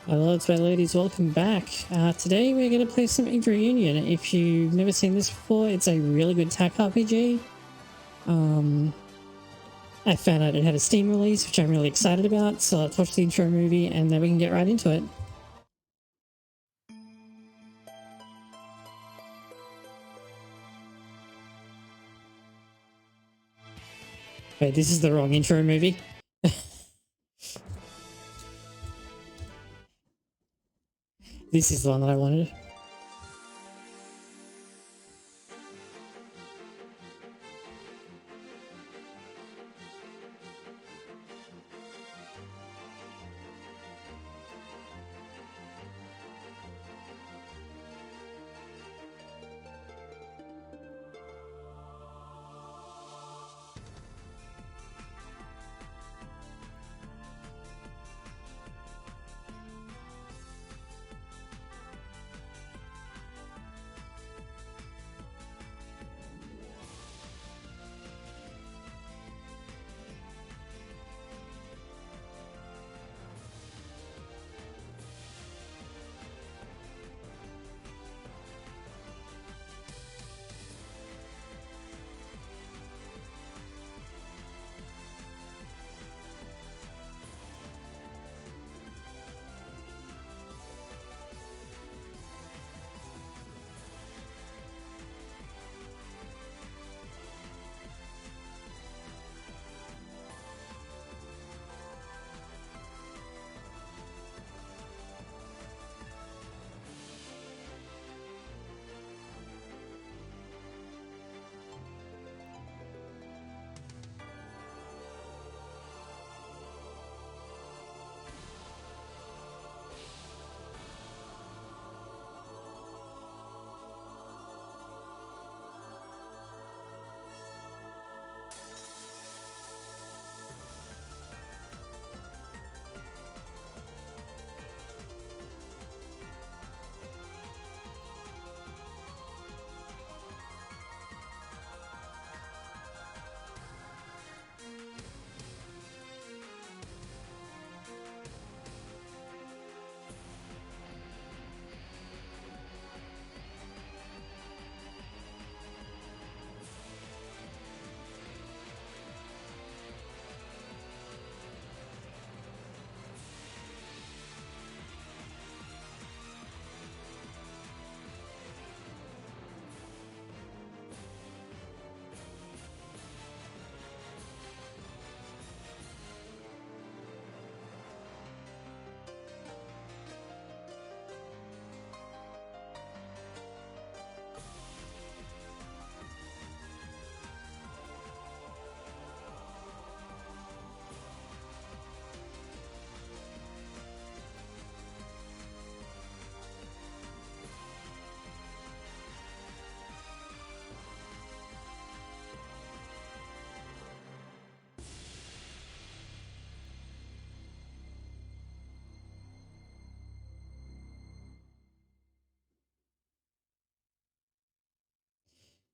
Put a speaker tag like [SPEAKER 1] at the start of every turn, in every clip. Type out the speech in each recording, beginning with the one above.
[SPEAKER 1] Hello, it's my ladies, welcome back. Today we're going to play some Yggdra Union. If you've never seen this before, it's a really good tech RPG. I found out it had a Steam release, which I'm really excited about, so let's watch the intro movie and then we can get right into it. Wait, this is the wrong intro movie. This is the one that I wanted.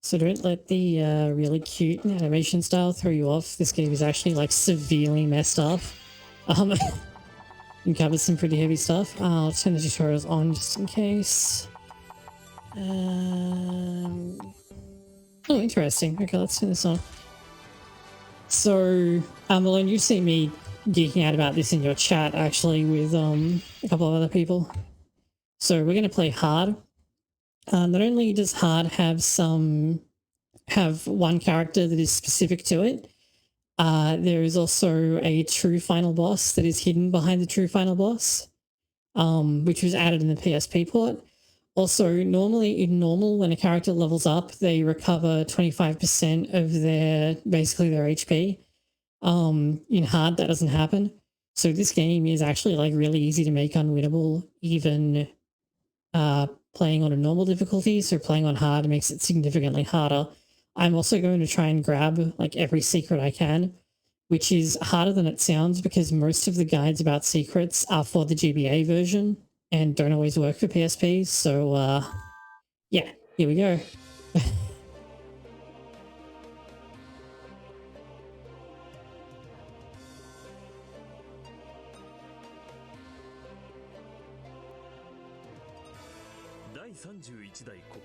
[SPEAKER 1] So don't let the really cute animation style throw you off. This game is actually like severely messed up. And covers some pretty heavy stuff. I'll turn the tutorials on just in case. Oh, interesting. Okay, let's turn this on. So, Malone, you've seen me geeking out about this in your chat, actually, with a couple of other people. So we're going to play hard. Not only does hard have one character that is specific to it, there is also a true final boss that is hidden behind the true final boss, which was added in the PSP port. Also, normally in normal, when a character levels up, they recover 25% of their HP. In hard, that doesn't happen. So this game is actually like really easy to make unwinnable, even playing on a normal difficulty. So playing on hard makes it significantly harder. I'm also going to try and grab like every secret I can, which is harder than it sounds because most of the guides about secrets are for the GBA version and don't always work for PSP. So yeah, here we go.
[SPEAKER 2] 第31代国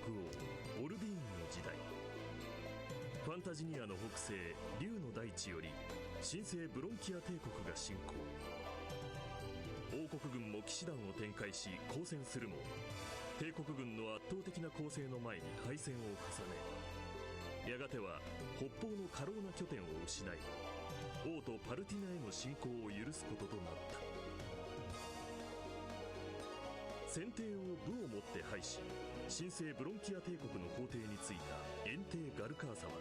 [SPEAKER 2] 王オルディーンの時代、ファンタジニアの北西竜の大地より神聖ブロンキア帝国が侵攻。王国軍も騎士団を展開し抗戦するも、帝国軍の圧倒的な攻勢の前に敗戦を重ね、やがては北方の過労な拠点を失い、王とパルティナへの侵攻を許すこととなった。先帝を武をもって廃し、神聖ブロンキア帝国の皇帝に就いた炎帝ガルカーサは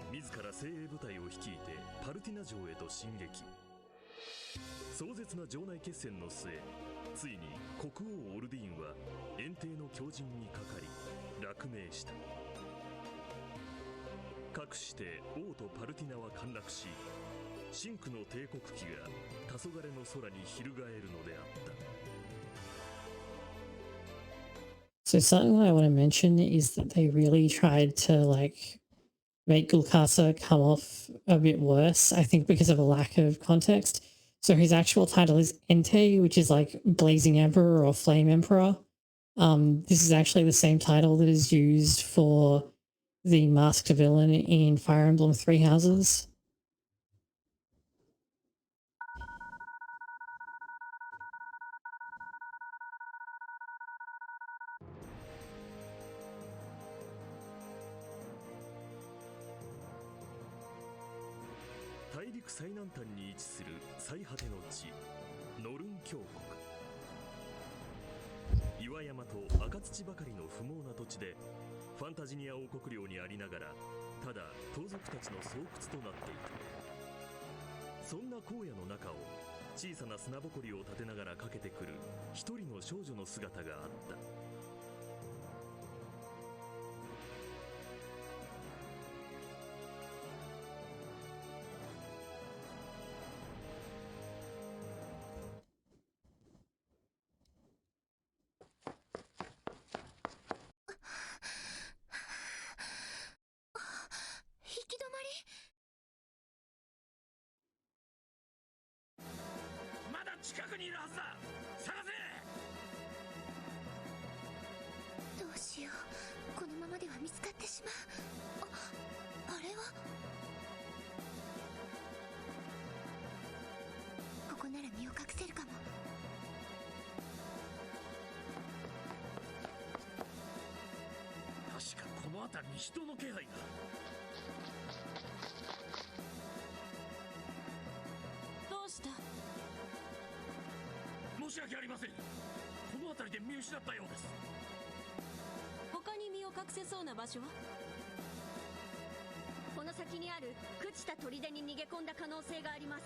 [SPEAKER 2] 自ら精鋭部隊を率いてパルティナ城へと進撃。壮絶な城内決戦の末、ついに国王オルディーンは炎帝の強陣にかかり落命した。かくして王とパルティナは陥落し、真紅の帝国旗が黄昏の空に翻るのであった。
[SPEAKER 1] So something I want to mention is that they really tried to like make Gulkasa come off a bit worse, I think because of a lack of context. So his actual title is Entei, which is like Blazing Emperor or Flame Emperor. This is actually the same title that is used for the masked villain in Fire Emblem Three Houses.
[SPEAKER 2] 大陸最南端に位置する最果ての地ノルン峡谷。岩山と赤土ばかりの不毛な土地で、ファンタジニア王国領にありながらただ盗賊たちの巣窟となっていた。そんな荒野の中を小さな砂ぼこりを立てながら駆けてくる一人の少女の姿があった。近くにいるはずだ。探せ。
[SPEAKER 3] どうしよう、このままでは見つかってしまう。あれはここなら身を隠せるかも。
[SPEAKER 2] 確かこの辺りに人の気配が。
[SPEAKER 3] どうした？
[SPEAKER 2] 申し訳ありません。この辺りで見失ったようです。
[SPEAKER 3] 他に身を隠せそうな場所は？この先にある朽ちた砦に逃げ込んだ可能性があります。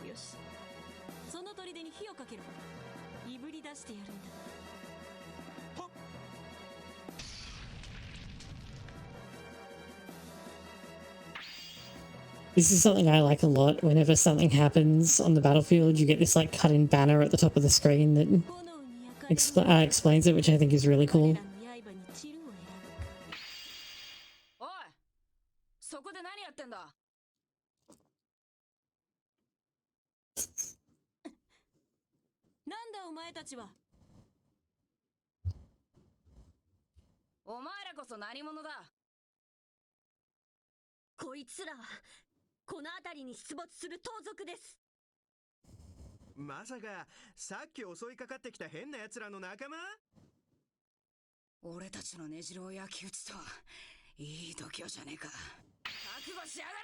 [SPEAKER 3] よし、その砦に火をかける。いぶり出してやるんだ。はっ。
[SPEAKER 1] This is something I like a lot. Whenever something happens on the battlefield, you get this like cut-in banner at the top of the screen that explains it, which I think is really cool.
[SPEAKER 3] おい、そこで何やってんだ。なんだお前たちは。お前らこそ何者だ。こいつらはこの辺りに出没する盗賊です。
[SPEAKER 4] まさかさっき襲いかかってきた変な奴らの仲間？
[SPEAKER 3] 俺たちの根城を焼き討つとはいい度胸じゃねえか。覚悟しやがれ。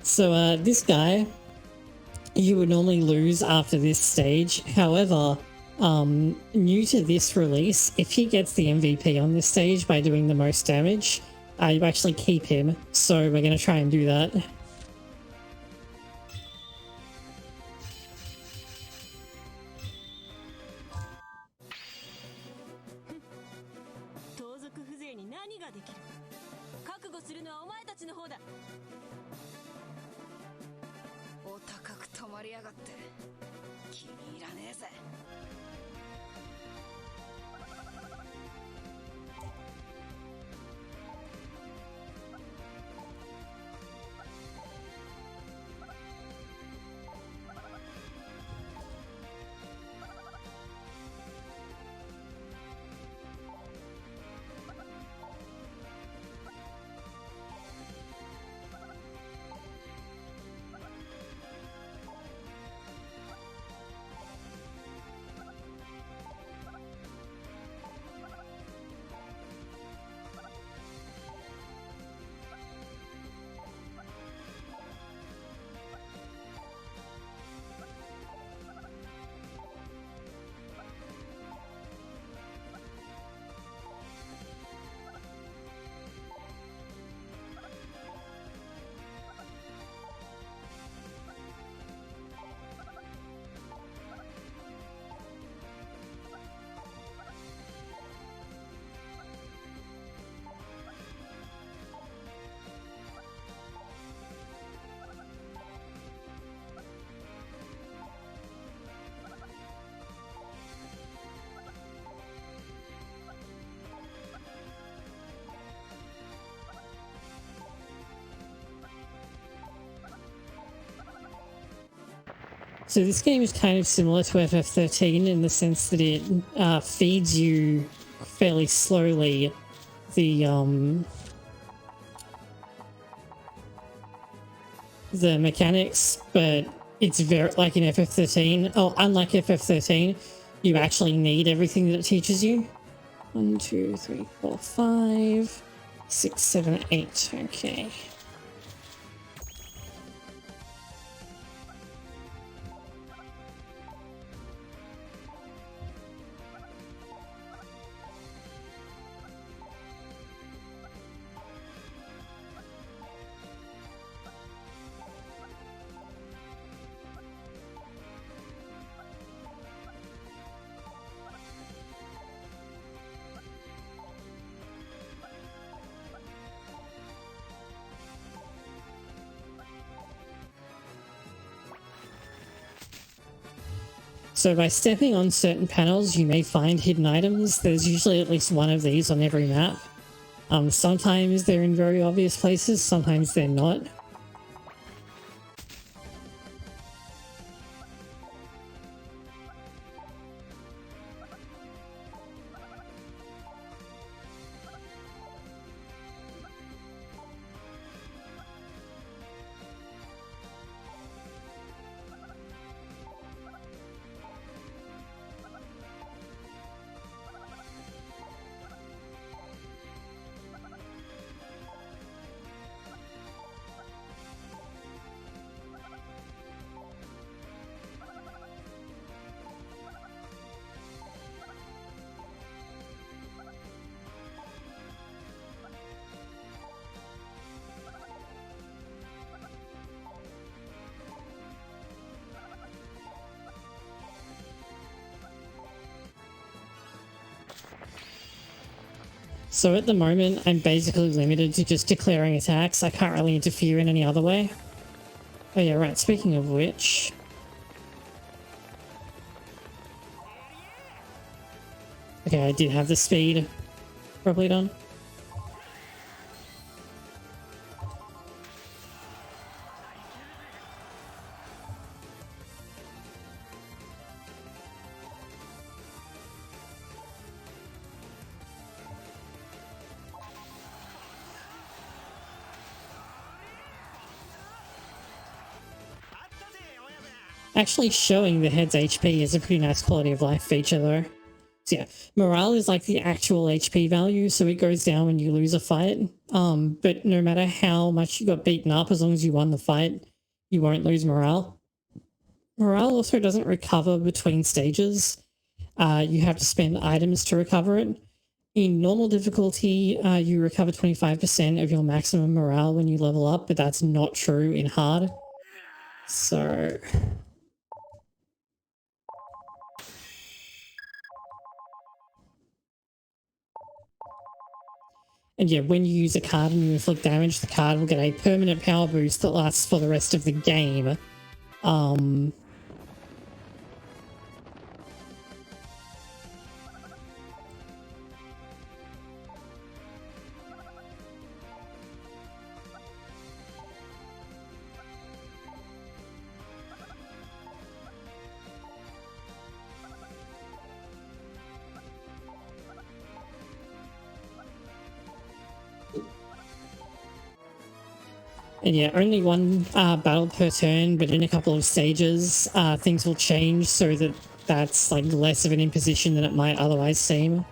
[SPEAKER 1] So this guy, you would normally lose after this stage. However, new to this release, if he gets the MVP on this stage by doing the most damage, you actually keep him. So we're going to try and do that. So this game is kind of similar to FF13 in the sense that it feeds you fairly slowly the mechanics, but it's very like in FF13. Oh, unlike FF13, you actually need everything that it teaches you. 1, 2, 3, 4, 5, 6, 7, 8. Okay. So by stepping on certain panels, you may find hidden items. There's usually at least one of these on every map. Sometimes they're in very obvious places, sometimes they're not. So at the moment, I'm basically limited to just declaring attacks. I can't really interfere in any other way. Oh yeah, right, speaking of which... Okay, I did have the speed probably done. Actually showing the head's HP is a pretty nice quality of life feature though. So yeah, morale is like the actual HP value, so it goes down when you lose a fight. But no matter how much you got beaten up, as long as you won the fight, you won't lose morale. Morale also doesn't recover between stages. You have to spend items to recover it. In normal difficulty, you recover 25% of your maximum morale when you level up, but that's not true in hard. So... And yeah, when you use a card and you inflict damage, the card will get a permanent power boost that lasts for the rest of the game. And yeah, only one battle per turn, but in a couple of stages, things will change so that that's like less of an imposition than it might otherwise seem.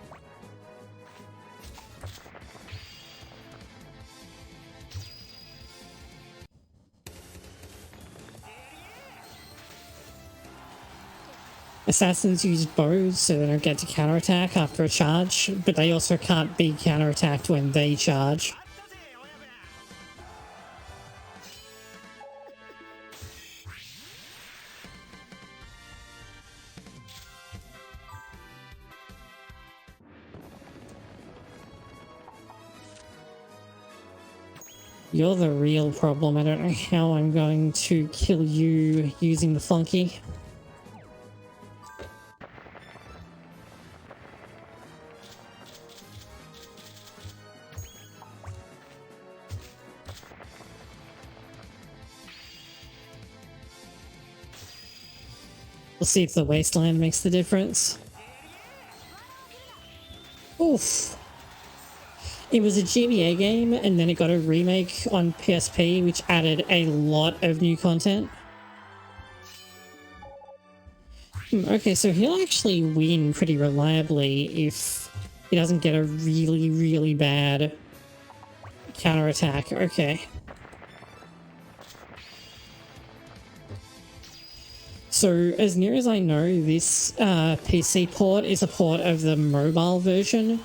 [SPEAKER 1] Assassins use bows so they don't get to counterattack after a charge, but they also can't be counterattacked when they charge. You're the real problem. I don't know how I'm going to kill you using the Flunky. We'll see if the Wasteland makes the difference. Oof. It was a GBA game, and then it got a remake on PSP, which added a lot of new content. Okay, so he'll actually win pretty reliably if he doesn't get a really, really bad counterattack. Okay. So, as near as I know, this PC port is a port of the mobile version,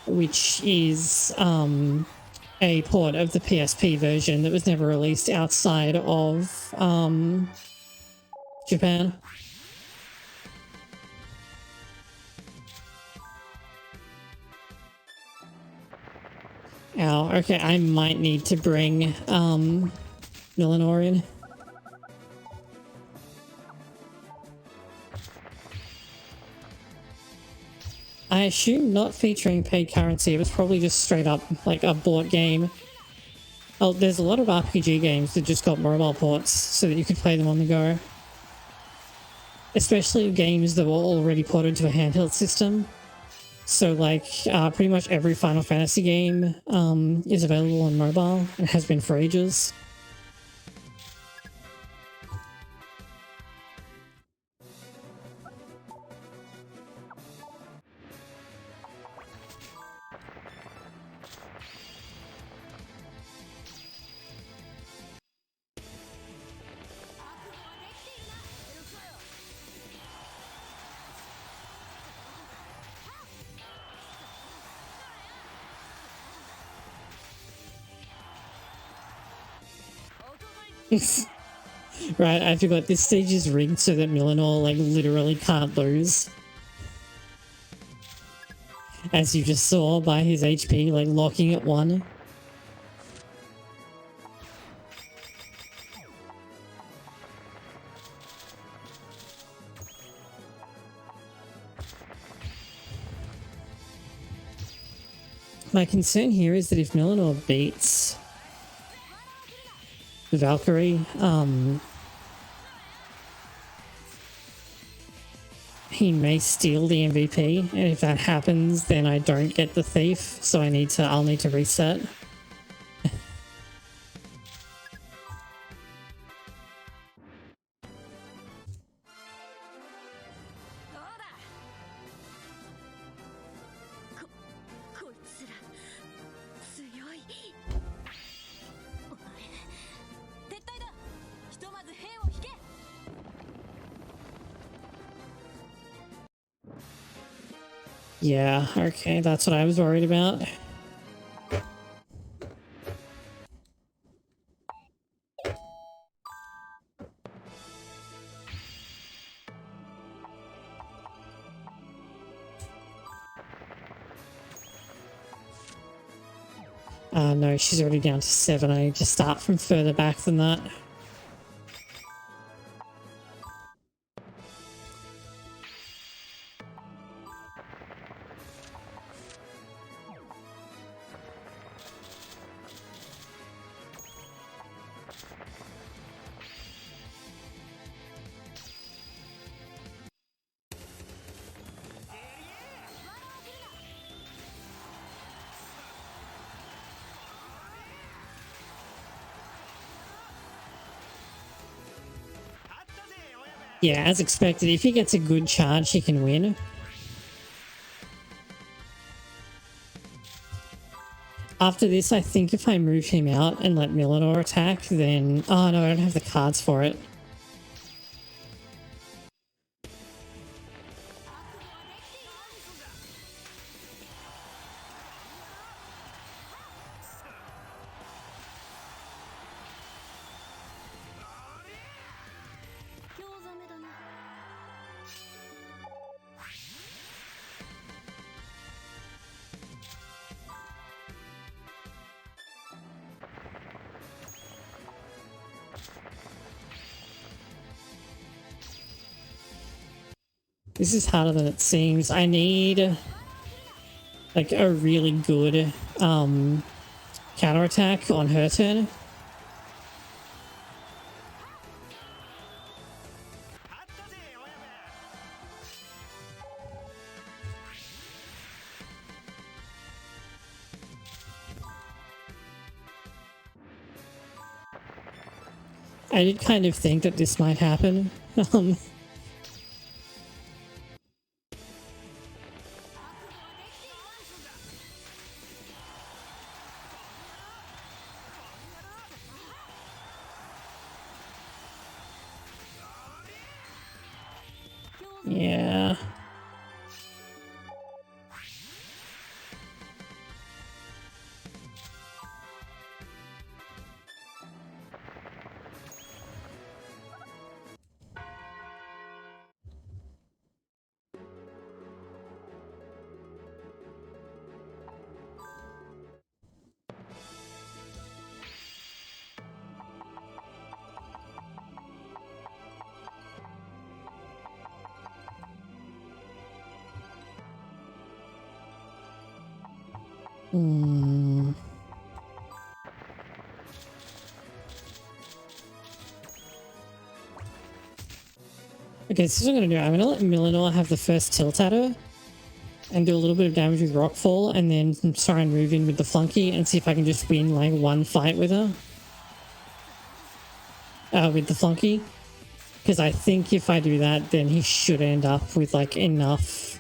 [SPEAKER 1] which is a port of the PSP version that was never released outside of Japan. Ow, okay, I might need to bring Millenor in. I assume not featuring paid currency. It was probably just straight up like a bought game. Oh, there's a lot of RPG games that just got mobile ports so that you could play them on the go. Especially games that were already ported to a handheld system. So like pretty much every Final Fantasy game is available on mobile and has been for ages. Right, I forgot this stage is rigged so that Millenor like literally can't lose. As you just saw by his HP like locking at 1. My concern here is that if Millenor beats the Valkyrie, he may steal the MVP, and if that happens, then I don't get the thief, so I'll need to reset. Yeah, okay, that's what I was worried about. No, she's already down to 7. I need to start from further back than that. Yeah, as expected, if he gets a good charge, he can win. After this, I think if I move him out and let Millenor attack, then... Oh no, I don't have the cards for it. This is harder than it seems. I need like a really good counterattack on her turn. I did kind of think that this might happen. Yeah. Hmm. Okay, this is what I'm gonna do. I'm gonna let Millinor have the first tilt at her and do a little bit of damage with Rockfall, and then try and move in with the Flunky and see if I can just win like one fight with her. With the Flunky. Because I think if I do that, then he should end up with like enough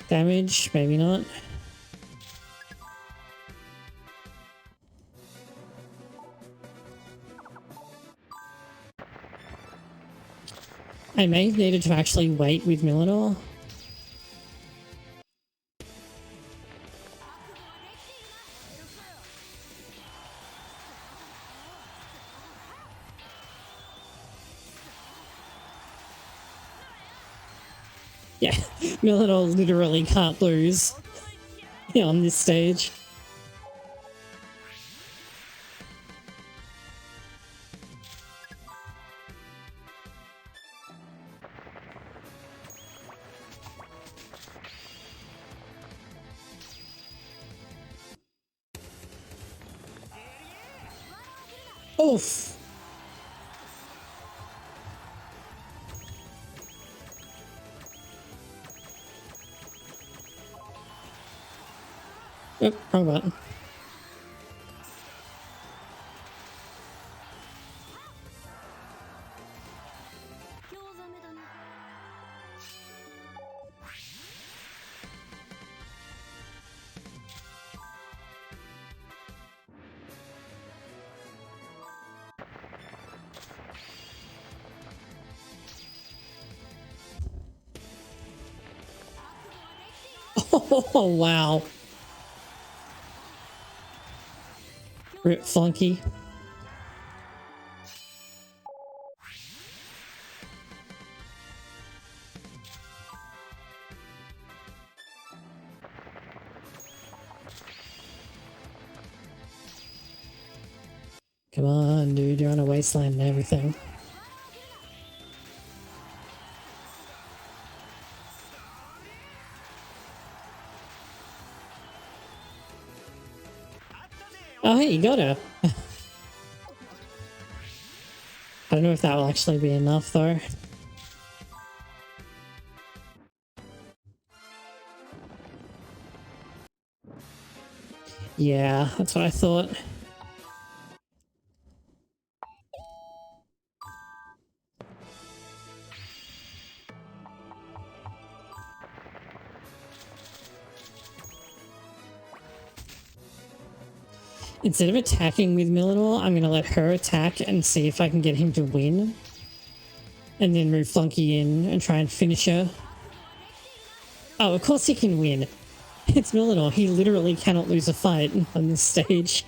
[SPEAKER 1] damage. Maybe not. I may have needed to actually wait with Millinor. Yeah, Millinor literally can't lose on this stage. Oof. Yep, wrong button. Oh, wow. Rip Flunky. Come on, dude, you're on a wasteland and everything. Oh, hey, you got her. I don't know if that will actually be enough, though. Yeah, that's what I thought. Instead of attacking with Millinor, I'm going to let her attack and see if I can get him to win. And then move Flunky in and try and finish her. Oh, of course he can win. It's Millinor. He literally cannot lose a fight on this stage.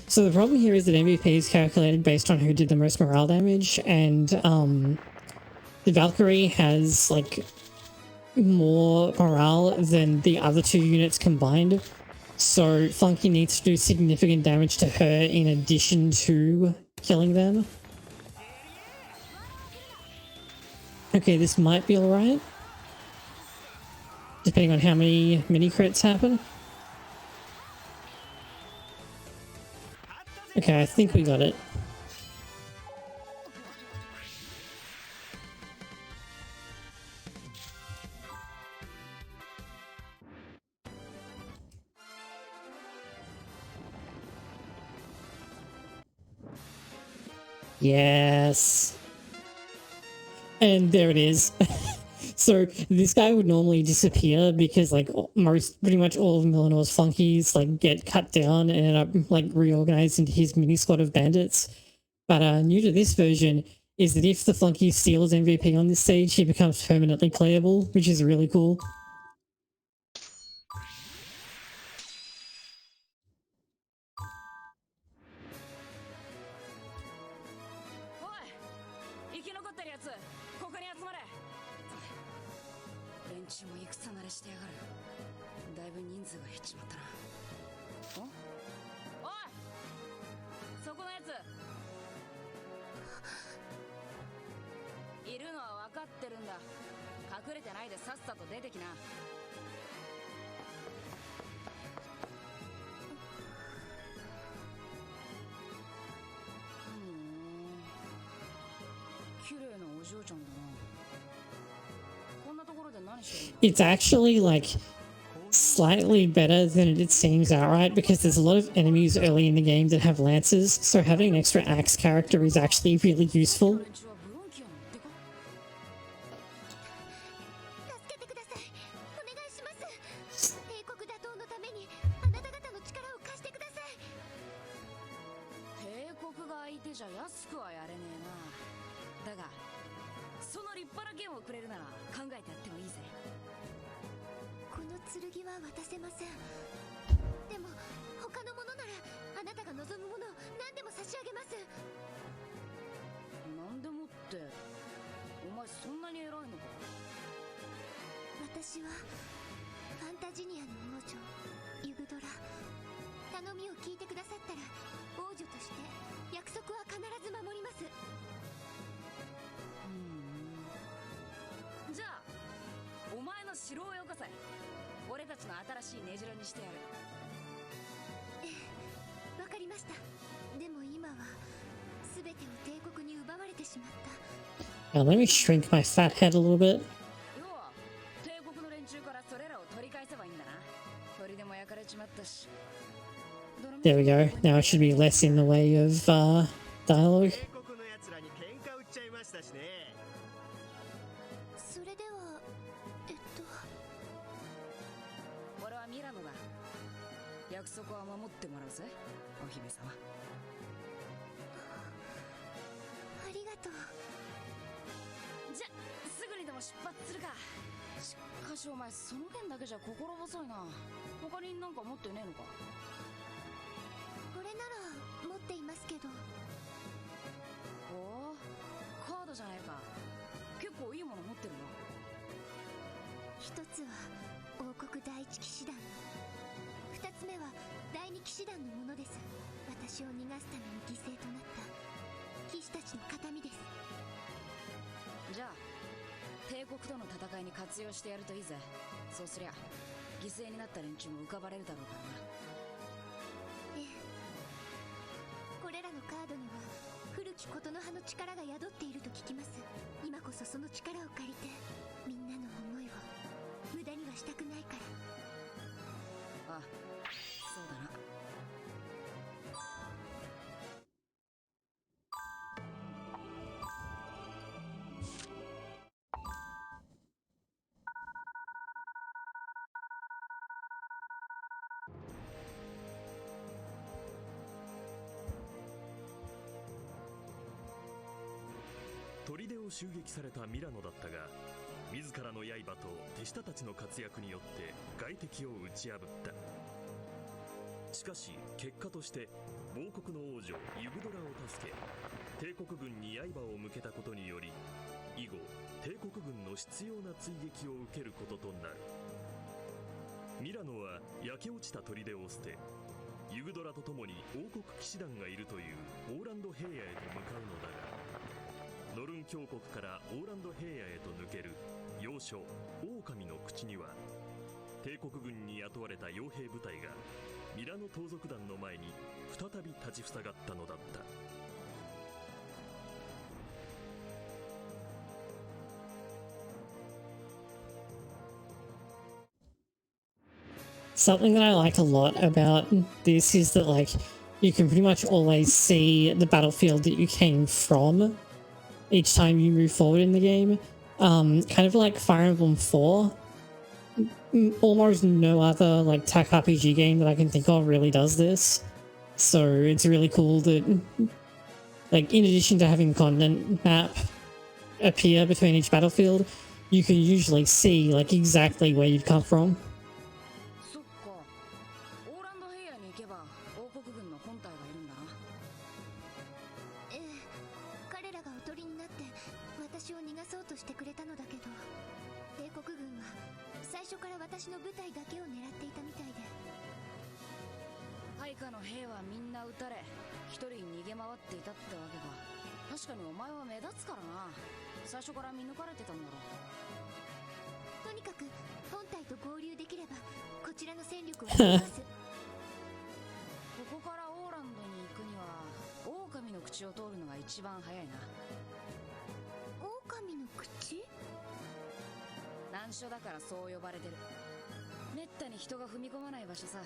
[SPEAKER 1] So the problem here is that MVP is calculated based on who did the most morale damage, and the Valkyrie has like more morale than the other two units combined. So Flunky needs to do significant damage to her in addition to killing them. Okay, this might be alright. Depending on how many mini crits happen. Okay, I think we got it. Yes. And there it is. So this guy would normally disappear because like pretty much all of Millenor's flunkies like get cut down and end up like reorganized into his mini squad of bandits. But new to this version is that if the flunky steals MVP on this stage, he becomes permanently playable, which is really cool. It's actually like slightly better than it seems outright because there's a lot of enemies early in the game that have lances, so having an extra axe character is actually really useful. Now let me shrink my fat head a little bit. There we go. Now it should be less in the way of dialogue.
[SPEAKER 2] 砦を襲撃されたミラノだったが、自らの刃と手下たちの活躍によって外敵を打ち破った。しかし結果として亡国の王女ユグドラを助け、帝国軍に刃を向けたことにより、以後帝国軍の執拗な追撃を受けることとなる。ミラノは焼け落ちた砦を捨て、ユグドラと共に王国騎士団がいるというオーランド平野へと向かうのだが、ノルン峡谷からオーランド平野へと抜ける要所狼の口には、帝国軍に雇われた傭兵部隊がミラノ盗賊団の前に再び立ちふさがったのだった。
[SPEAKER 1] Something that I like a lot about this is that like you can pretty much always see the battlefield that you came from each time you move forward in the game. Kind of like Fire Emblem 4. Almost no other like tech RPG game that I can think of really does this. So it's really cool that, like, in addition to having a continent map appear between each battlefield, you can usually see like exactly where you've come from.
[SPEAKER 5] そっか。オーランド平野に行けば王国軍の本隊がいるんだな。
[SPEAKER 6] ええ、彼らがおとりになって私を逃がそうとしてくれたのだけど、帝国軍は最初から私の部隊だけを狙っていたみたいで。
[SPEAKER 5] 配下の兵はみんな撃たれ、一人逃げ回っていたってわけか。確かにお前は目立つからな。最初から見抜かれてたんだろう。
[SPEAKER 6] とにかく本体と合流できればこちらの戦力は増えます。
[SPEAKER 5] ここからオーランドに行くには狼の口を通るのが一番早いな。
[SPEAKER 6] 狼の口？
[SPEAKER 5] 難所だからそう呼ばれてる。めったに人が踏み込まない場所さ。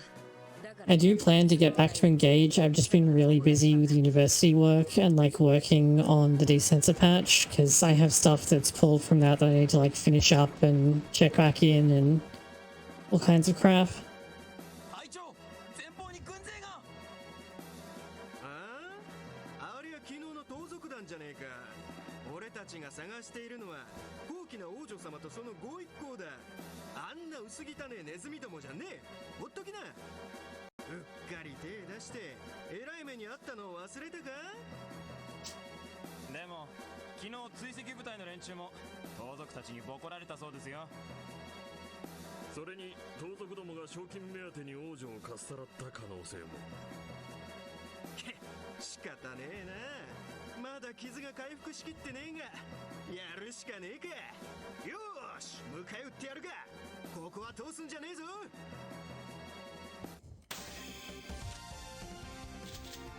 [SPEAKER 1] I do plan to get back to engage. I've just been really busy with university work and like working on the desensor patch because I have stuff that's pulled from that I need to like finish up and check back in and all kinds of crap.
[SPEAKER 4] 隊長、前方に軍勢が。ああ、あれは昨日の盗賊団じゃねえか。俺たちが探しているのは高貴な王女様とそのご一行だ。あんな薄汚ねえネズミどもじゃねえ。ほっときな。うっかり手出してえらい目にあったのを忘れたか。
[SPEAKER 7] でも昨日追跡部隊の連中も盗賊たちにボコられたそうですよ。
[SPEAKER 2] それに盗賊どもが賞金目当てに王女をかっさらった可能性も。
[SPEAKER 4] 仕方ねえな。まだ傷が回復しきってねえがやるしかねえか。よーし、迎え撃ってやるか。ここは通すんじゃねえぞ。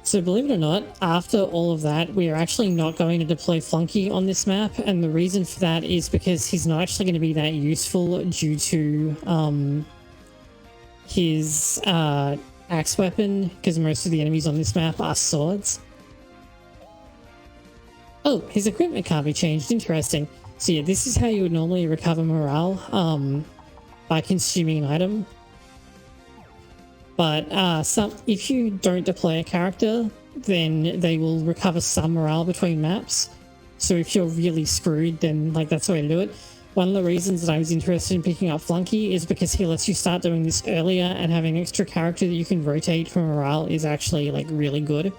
[SPEAKER 1] So believe it or not, after all of that, we are actually not going to deploy Flunky on this map, and the reason for that is because he's not actually going to be that useful due to his axe weapon, because most of the enemies on this map are swords. Oh, his equipment can't be changed. Interesting. So yeah, this is how you would normally recover morale, by consuming an item. But if you don't deploy a character, then they will recover some morale between maps. So if you're really screwed, then like that's the way to do it. One of the reasons that I was interested in picking up Flunky is because he lets you start doing this earlier, and having an extra character that you can rotate for morale is actually like really good.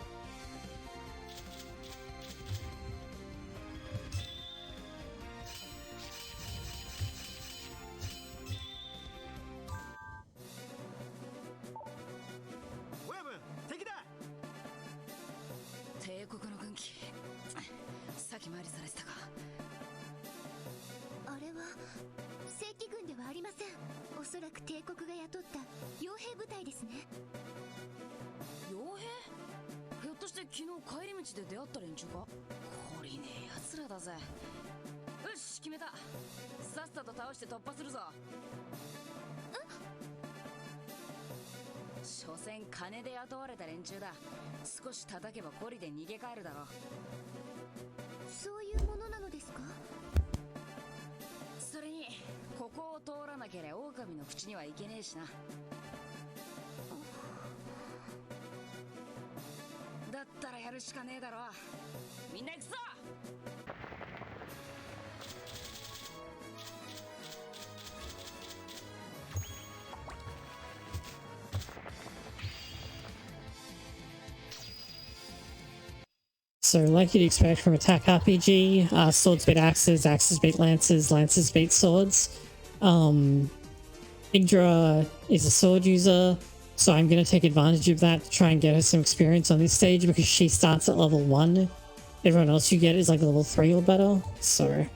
[SPEAKER 1] So like you'd expect from attack RPG, swords beat axes, axes beat lances, lances beat swords. Yggdra is a sword user, so I'm going to take advantage of that to try and get her some experience on this stage because she starts at level 1. Everyone else you get is like level 3 or better, so...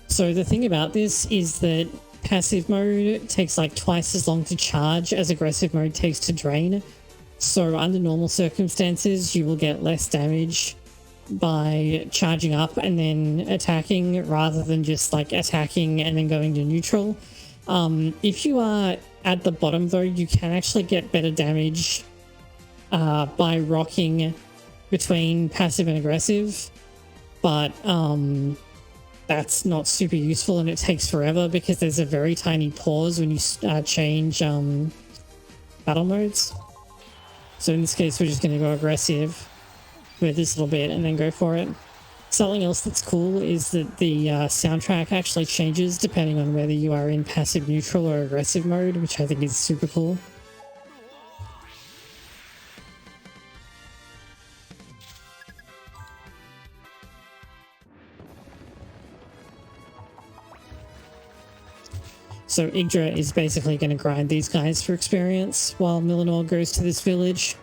[SPEAKER 1] So the thing about this is that passive mode takes like twice as long to charge as aggressive mode takes to drain. So under normal circumstances, you will get less damage by charging up and then attacking rather than just like attacking and then going to neutral. If you are at the bottom though, you can actually get better damage by rocking between passive and aggressive, but that's not super useful and it takes forever because there's a very tiny pause when you change battle modes. So in this case, we're just going to go aggressive for this little bit and then go for it. Something else that's cool is that the soundtrack actually changes depending on whether you are in passive, neutral, or aggressive mode, which I think is super cool. So Yggdra is basically going to grind these guys for experience while Millenor goes to this village.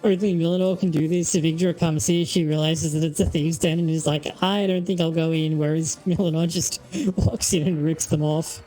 [SPEAKER 1] Only Millenor can do this. If Yggdra comes here, she realizes that it's a thieves' den and is like, I don't think I'll go in, whereas Millenor just walks in and rips them off.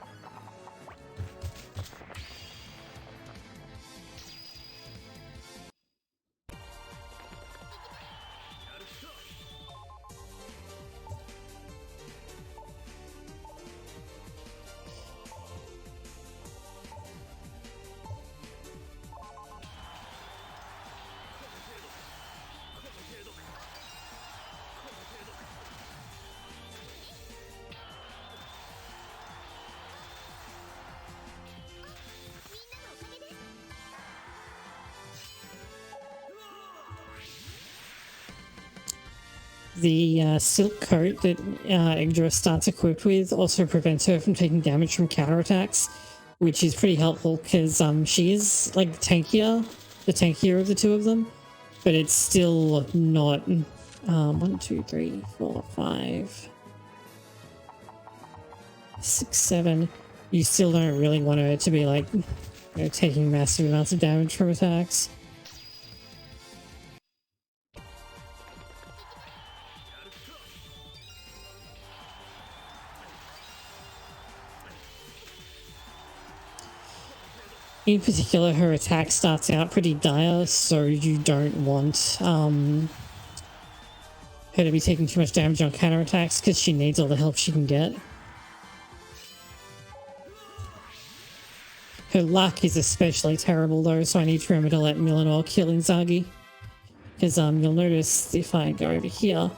[SPEAKER 1] The silk coat that Yggdra starts equipped with also prevents her from taking damage from counterattacks, which is pretty helpful because she is like the tankier of the two of them, but it's still not 1, 2, 3, 4, 5, 6, 7. You still don't really want her to be like, you know, taking massive amounts of damage from attacks. In particular, her attack starts out pretty dire, so you don't want her to be taking too much damage on counterattacks because she needs all the help she can get. Her luck is especially terrible though, so I need to remember to let Millenor kill Inzaghi. Because you'll notice if I go over here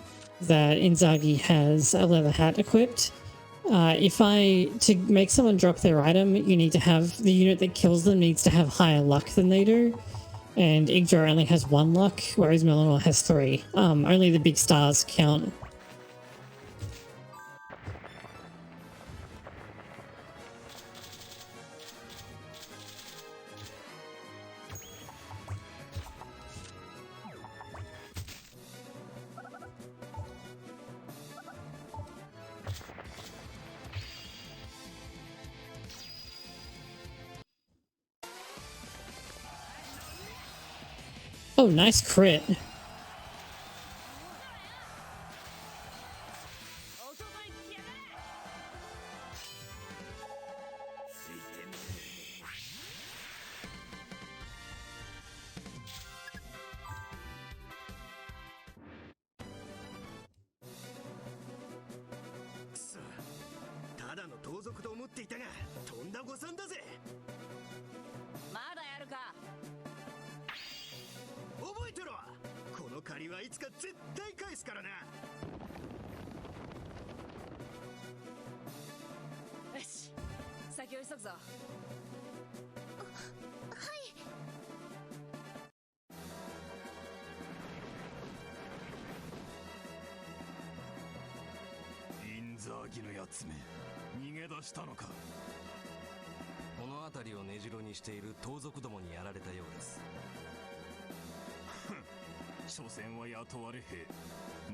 [SPEAKER 1] that Inzaghi has a leather hat equipped. To make someone drop their item, you need to have the unit that kills them needs to have higher luck than they do. And Yggdra only has 1 luck, whereas Millenor has 3. Only the big stars count. Oh, nice crit.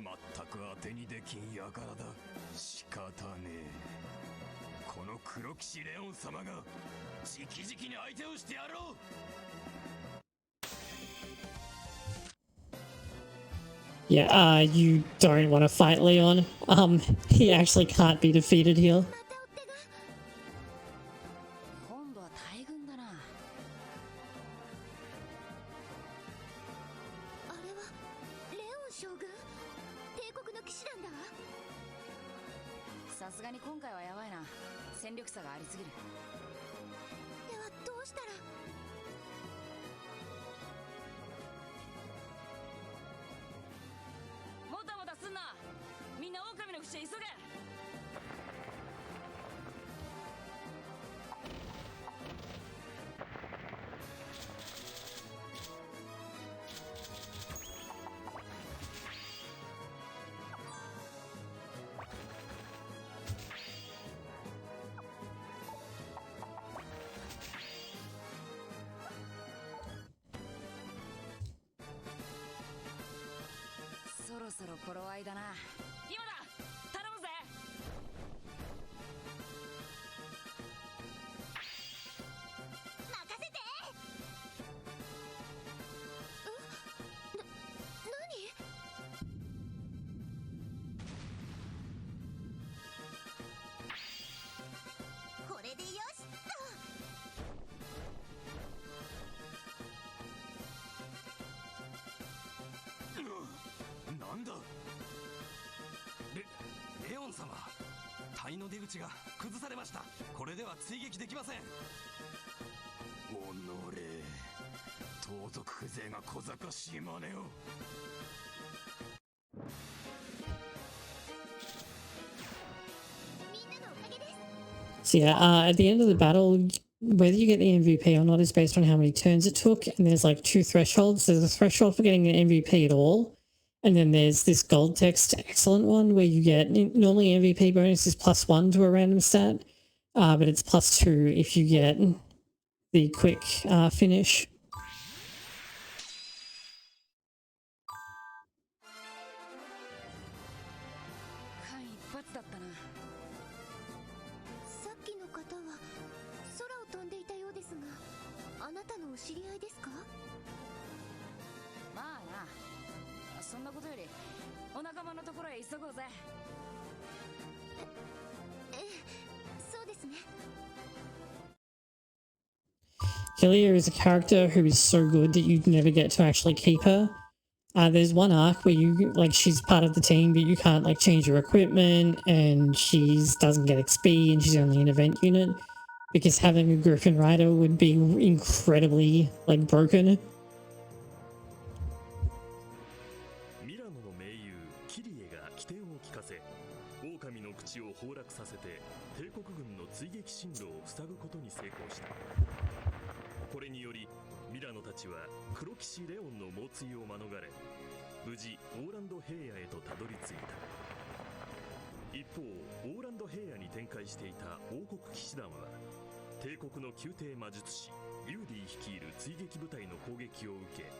[SPEAKER 7] 全く当てにできんやからだ。仕方ねえ。この黒騎士レオン様が直々に相手をしてやろう。
[SPEAKER 1] Yeah, you don't want to fight Leon. He actually can't be defeated here.
[SPEAKER 5] 今度は大軍だな。
[SPEAKER 6] あれはレオン将軍、帝国の騎士団だわ。
[SPEAKER 5] さすがに今回はやばいな。戦力差がありすぎる。
[SPEAKER 6] ではどうしたら。
[SPEAKER 5] もたもたすんな。みんな狼の淵へ急げ。そろそろ頃合いだな。今だ、頼むぜ。
[SPEAKER 6] 任せて。何？これでよしっ
[SPEAKER 7] なんだ。レオン様、谷の出口が崩されました。これでは追撃できません。おのれ、盗賊風情が小賢しい真似を。
[SPEAKER 6] みんなのおかげです。
[SPEAKER 1] So yeah, at the end of the battle, whether you get the MVP or not is based on how many turns it took. And there's like two thresholds. There's a threshold for getting an MVP at all. And then there's this gold text excellent one where you get, normally MVP bonus is +1 to a random stat, but it's +2 if you get the quick finish.
[SPEAKER 5] 間一髪だったな。
[SPEAKER 6] さっきの方は空を飛んでいたようですが、あなたのお知り合いですか？
[SPEAKER 5] まあな、そんなことよりお仲間のところへ急ごうぜ。
[SPEAKER 6] ええ、そうですね。
[SPEAKER 1] Hylia is a character who is so good that you never get to actually keep her. There's one arc where you, like, she's part of the team, but you can't, like, change her equipment, and she doesn't get XP, and she's only an event unit, because having a Griffin Rider would be incredibly, like, broken.
[SPEAKER 2] ミラノの盟友キリエが起点を利かせ狼の口を崩落させて帝国軍の追撃進路を塞ぐことに成功した。これによりミラノたちは黒騎士レオンの猛追を免れ無事オーランド平野へとたどり着いた。一方オーランド平野に展開していた王国騎士団は帝国の宮廷魔術師ユーディ率いる追撃部隊の攻撃を受け、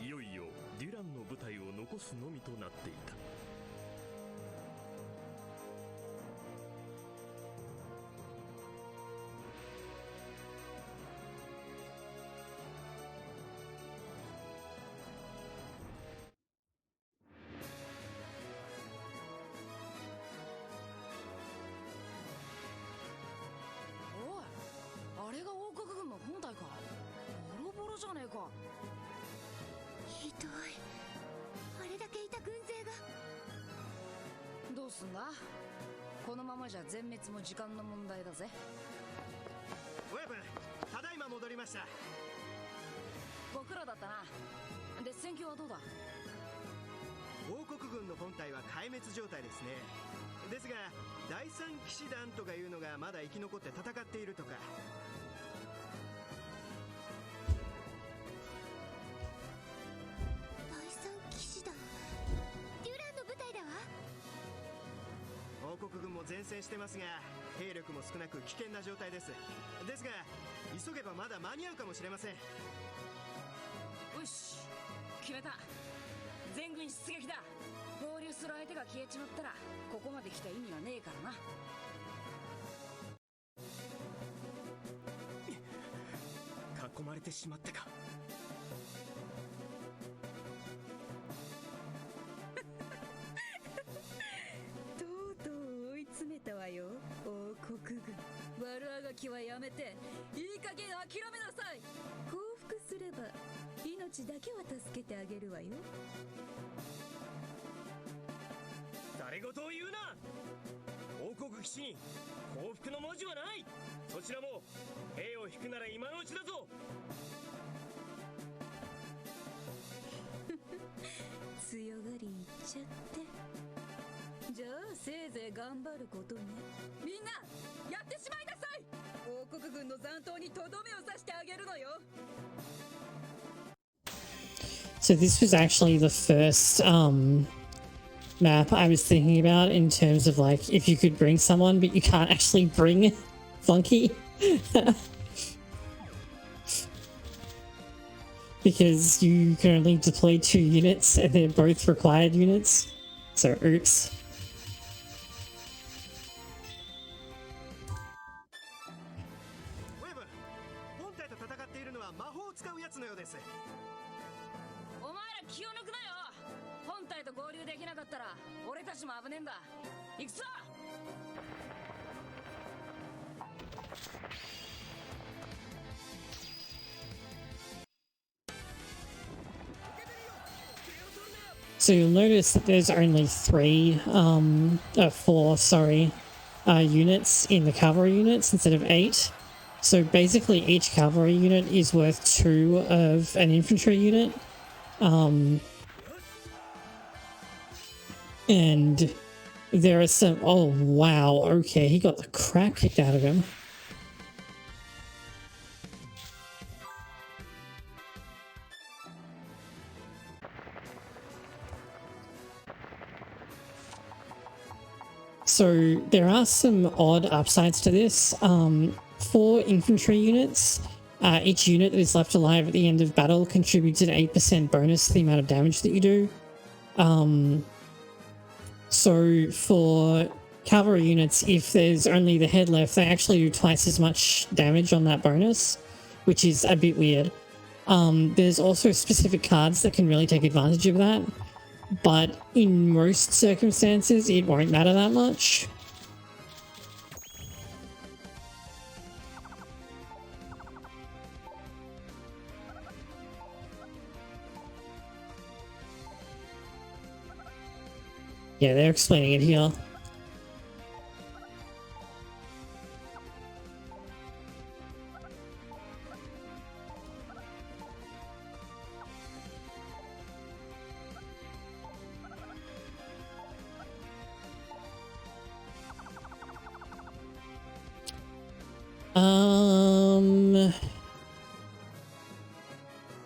[SPEAKER 2] いよいよデュランの部隊を残すのみとなっていた。
[SPEAKER 5] おい、あれが王国軍の本体か。ボロボロじゃねえか。
[SPEAKER 6] ひどい。あれだけいた軍勢が。
[SPEAKER 5] どうすんだ。このままじゃ全滅も時間の問題だぜ。
[SPEAKER 4] 親分、ただいま戻りました。
[SPEAKER 5] ご苦労だったな。で、戦況はどうだ。
[SPEAKER 4] 王国軍の本体は壊滅状態ですね。ですが第三騎士団とかいうのがまだ生き残って戦っているとか。
[SPEAKER 6] 第三騎士団、デュランの部隊だわ。
[SPEAKER 4] 王国軍も前線してますが兵力も少なく危険な状態です。ですが急げばまだ間に合うかもしれません。
[SPEAKER 5] よし、決めた。全軍出撃だ。合流する相手が消えちまったらここまで来た意味はねえからな。
[SPEAKER 4] 囲まれてしまったか。
[SPEAKER 5] とうとう追い詰めたわよ、王国軍。悪あがきはやめていい加減諦めなさい。降伏すれば命だけは助けてあげるわよ。
[SPEAKER 4] 誰事を言うな。王国騎士に降伏の文字はない。そちらも兵を引くなら今のうちだぞ。
[SPEAKER 5] 強がり言っちゃって。じゃあせいぜい頑張ることね。みんなやってしまいなさい。王国軍の残党にとどめを刺してあげるのよ。
[SPEAKER 1] So this was actually the first map I was thinking about in terms of like if you could bring someone but you can't actually bring Flunky. Because you can only deploy 2 units and they're both required units. So oops.
[SPEAKER 4] ウェブ、本体と戦っているのは魔法を使うやつのようです。
[SPEAKER 5] お前ら気を抜くなよ。本体と合流できなかったら俺たちも危ねえんだ。行くぞ。
[SPEAKER 1] So you'll notice that there's only 4, sorry, units in the cavalry units instead of 8. So basically each cavalry unit is worth 2 of an infantry unit. And there are some... Oh, wow. Okay, he got the crap kicked out of him. So there are some odd upsides to this. For infantry units, each unit that is left alive at the end of battle contributes an 8% bonus to the amount of damage that you do. So for cavalry units, if there's only the head left, they actually do twice as much damage on that bonus, which is a bit weird. There's also specific cards that can really take advantage of that, but in most circumstances, it won't matter that much. Yeah, they're explaining it here.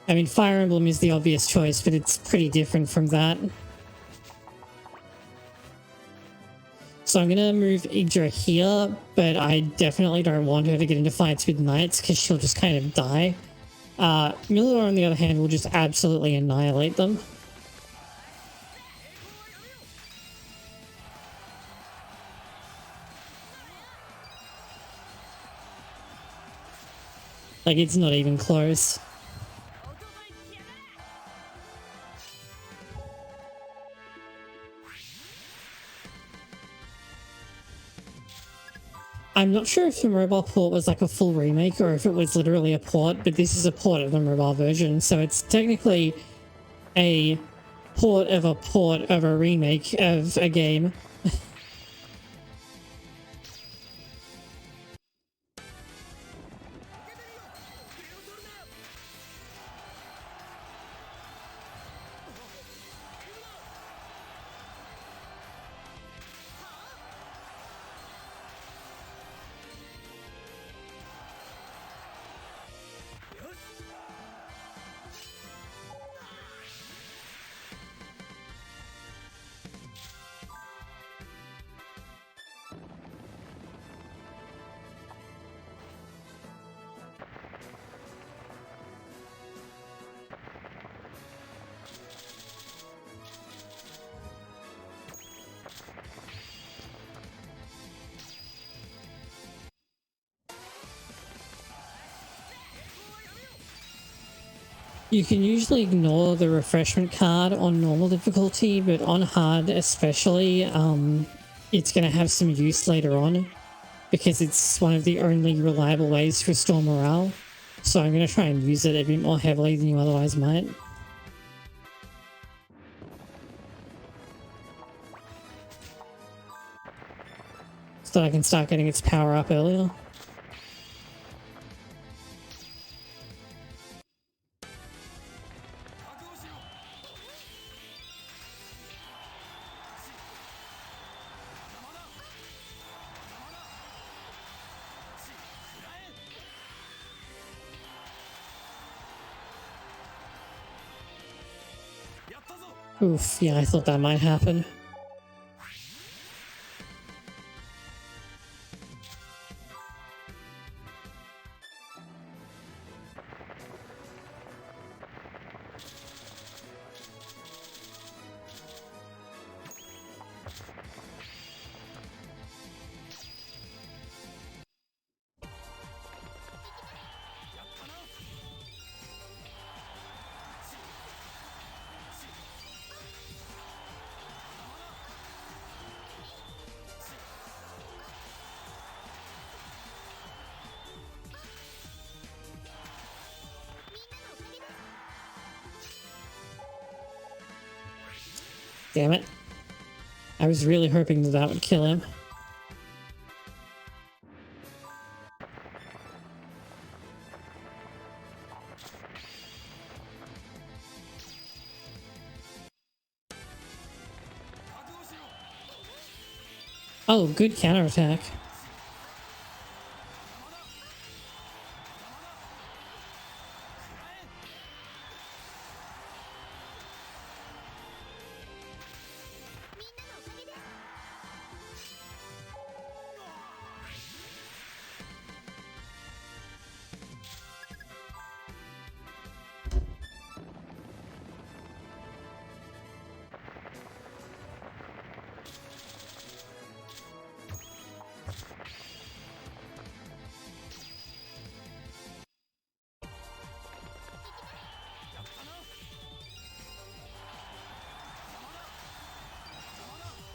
[SPEAKER 1] I mean, Fire Emblem is the obvious choice, but it's pretty different from that. So I'm gonna move Yggdra here, but I definitely don't want her to get into fights with knights because she'll just kind of die. Miller, on the other hand, will just absolutely annihilate them. Like, it's not even close. I'm not sure if the mobile port was like a full remake or if it was literally a port, but this is a port of the mobile version, so it's technically a port of a remake of a game. You can usually ignore the refreshment card on normal difficulty, but on hard especially, it's going to have some use later on because it's one of the only reliable ways to restore morale. So I'm going to try and use it a bit more heavily than you otherwise might. So that I can start getting its power up earlier. Oof, yeah, I thought that might happen. Damn it. I was really hoping that that would kill him. Oh, good counterattack.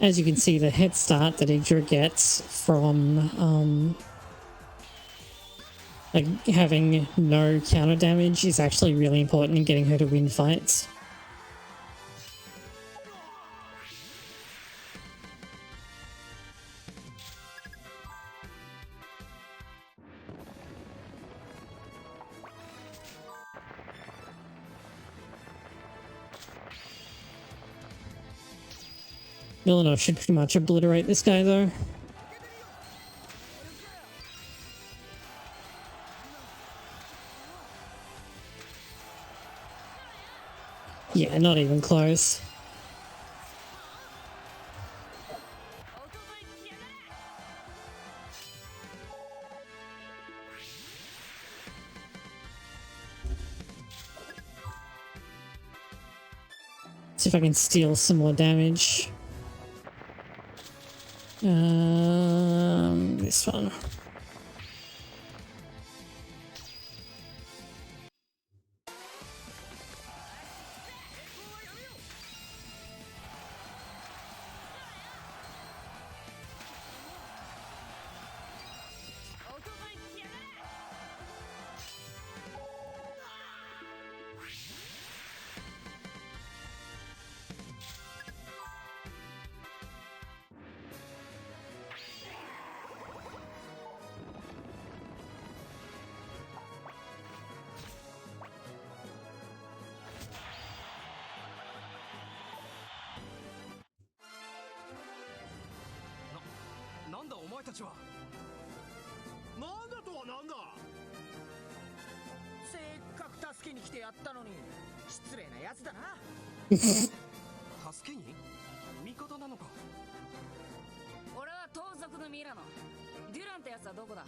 [SPEAKER 1] As you can see, the head start that Yggdra gets from like having no counter damage is actually really important in getting her to win fights. Villanov should pretty much obliterate this guy though. Yeah, not even close. See if I can steal some more damage. This one.
[SPEAKER 4] なんだとはなんだ。せっかく助けに来てやったのに失礼なやつだな。
[SPEAKER 7] 助けに味方なのか。
[SPEAKER 3] 俺は盗賊のミラノ。デュランってやつはどこだ。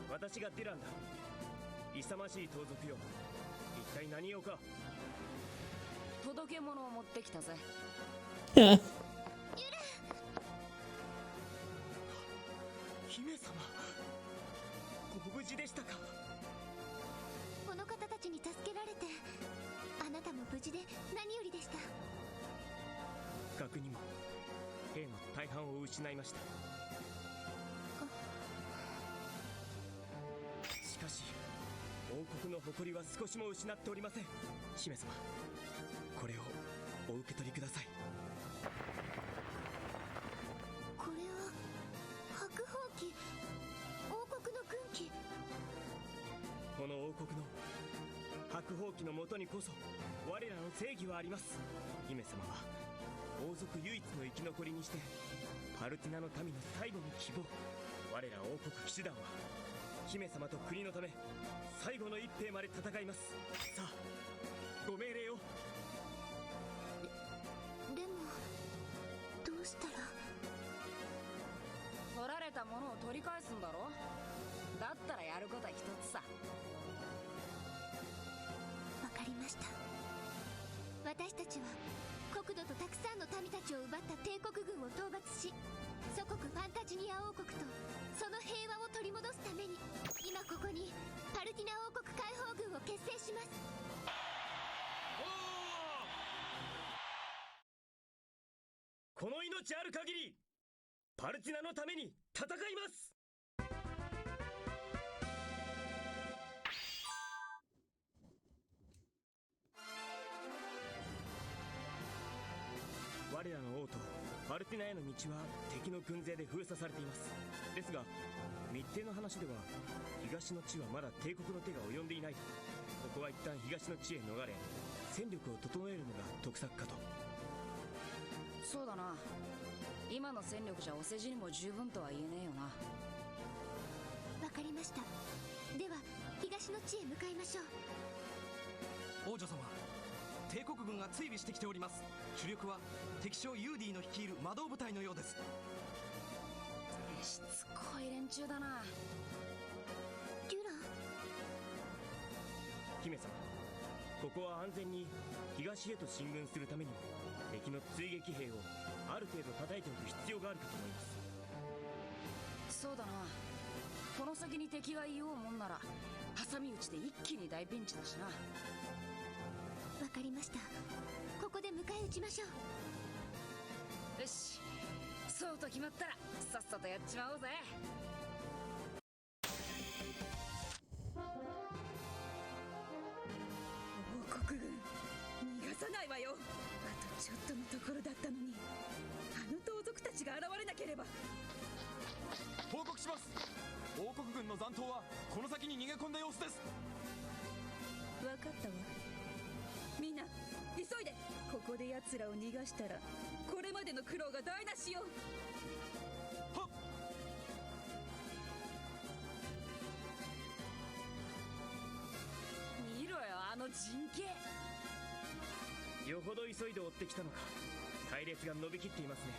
[SPEAKER 4] 私がディランだ。勇ましい盗賊よ。一体何用か。
[SPEAKER 3] 届け物を持ってきたぜ。
[SPEAKER 4] 姫様、ご無事でしたか。
[SPEAKER 6] この方たちちに助けられて、あなたも無事で何よりでした。
[SPEAKER 4] 不覚にも兵の大半を失いました。しかし王国の誇りは少しも失っておりません。姫様、これをお受け取りください。
[SPEAKER 6] これは白鵬旗、王国の軍旗。
[SPEAKER 4] この王国の白鵬旗のもとにこそ我らの正義はあります。姫様は王族唯一の生き残りにしてパルティナの民の最後の希望。我ら王国騎士団は姫様と国のため最後の一兵まで戦います。さあ、ご命令を。
[SPEAKER 6] でもどうしたら。
[SPEAKER 8] 取られたものを取り返すんだろ。だったらやることは一つさ。
[SPEAKER 6] わかりました。私たちは国土とたくさんの民たちを奪った帝国軍を討伐し、祖国ファンタジニア王国とその平和を取り戻すために、今ここにパルティナ王国解放軍を結成します。
[SPEAKER 4] この命ある限りパルティナのために戦います。我らの王とパルティナへの道は敵の軍勢で封鎖されています。ですが密偵の話では東の地はまだ帝国の手が及んでいないと。ここは一旦東の地へ逃れ戦力を整えるのが得策かと。
[SPEAKER 8] そうだな。今の戦力じゃお世辞にも十分とは言えねえよな。
[SPEAKER 6] わかりました。では東の地へ向かいましょう。
[SPEAKER 7] 王女様、帝国軍が追尾してきております。主力は敵将ユーディの率いる魔導部隊のようです。
[SPEAKER 8] しつこい連中だな。
[SPEAKER 6] デュラン。
[SPEAKER 4] 姫様、ここは安全に東へと進軍するためにも敵の追撃兵をある程度叩いておく必要があるかと思います。
[SPEAKER 8] そうだな。この先に敵がいようもんなら挟み撃ちで一気に大ピンチだしな。
[SPEAKER 6] わかりました。ここで迎え撃ちましょう。
[SPEAKER 8] よし、そうと決まったらさっさとやっちまおうぜ。
[SPEAKER 5] 王国軍逃がさないわよ。あとちょっとのところだったのに、あの盗賊たちが現れなければ。
[SPEAKER 7] 報告します。王国軍の残党はこの先に逃げ込んだ様子です。
[SPEAKER 5] 分かったわ。みんな急いで。ここで奴らを逃がしたらこれまでの苦労が台無しよ。
[SPEAKER 7] はっ。
[SPEAKER 8] 見ろよ、あの陣形。
[SPEAKER 4] よほど急いで追ってきたのか。隊列が伸びきっていますね。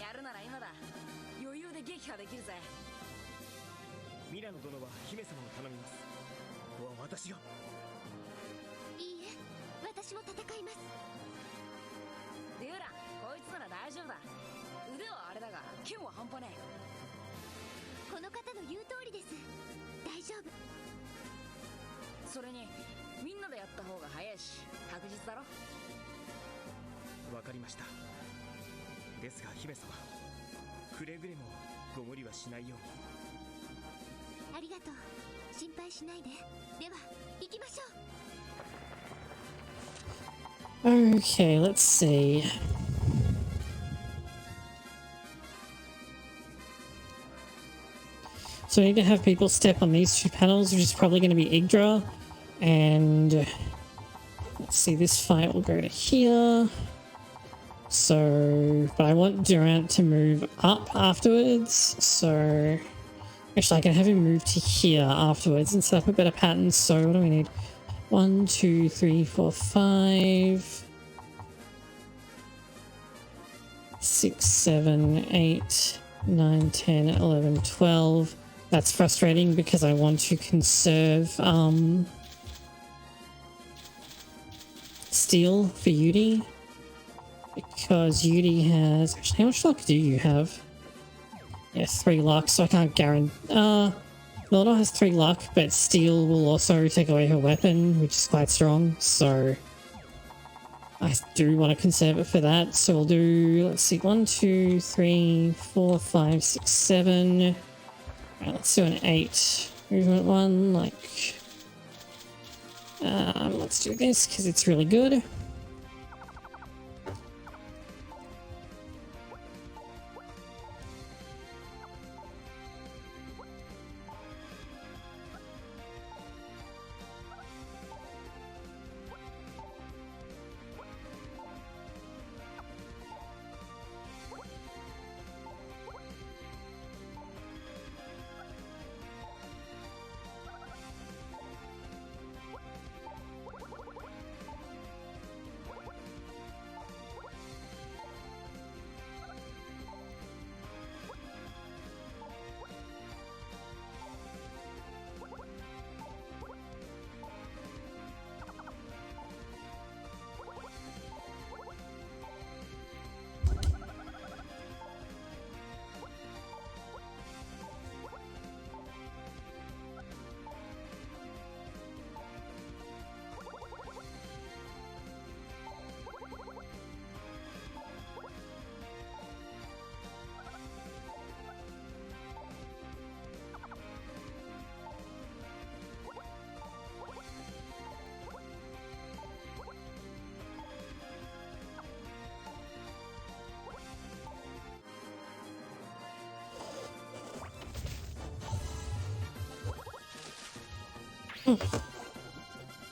[SPEAKER 8] やるなら今だ。余裕で撃破できるぜ。
[SPEAKER 4] ミラノ殿は姫様を頼みます。ここは私が。
[SPEAKER 6] いいえ、私も戦います。
[SPEAKER 8] デューラン、こいつなら大丈夫だ。腕はあれだが剣は半端ね
[SPEAKER 6] この方の言う通りです。大丈夫。
[SPEAKER 8] え。それにみんなでやった方が早いし確実だろ。
[SPEAKER 4] わかりました。ですが姫様、くれぐれもご無理はしないように。
[SPEAKER 6] ありがとう。心配しないで。では行きましょう。
[SPEAKER 1] Okay, let's see. So I need to have people step on these two panels, which is probably going to be Yggdra. And let's see, this fight will go to here. So, but I want Durant to move up afterwards. So, actually I can have him move to here afterwards and set up a better pattern. So what do we need? 1, 2, 3, 4, 5, 6, 7, 8, 9, 10, 11, 12. That's frustrating because I want to conserve steel for Yudi. Because Yudi has... Actually, how much luck do you have? Yeah, 3 luck, so I can't guarantee... Milda has 3 luck, but steel will also take away her weapon, which is quite strong, so I do want to conserve it for that. So we'll do, let's see, 1, 2, 3, 4, 5, 6, 7. Right, let's do an 8. Movement 1, like, let's do this because it's really good.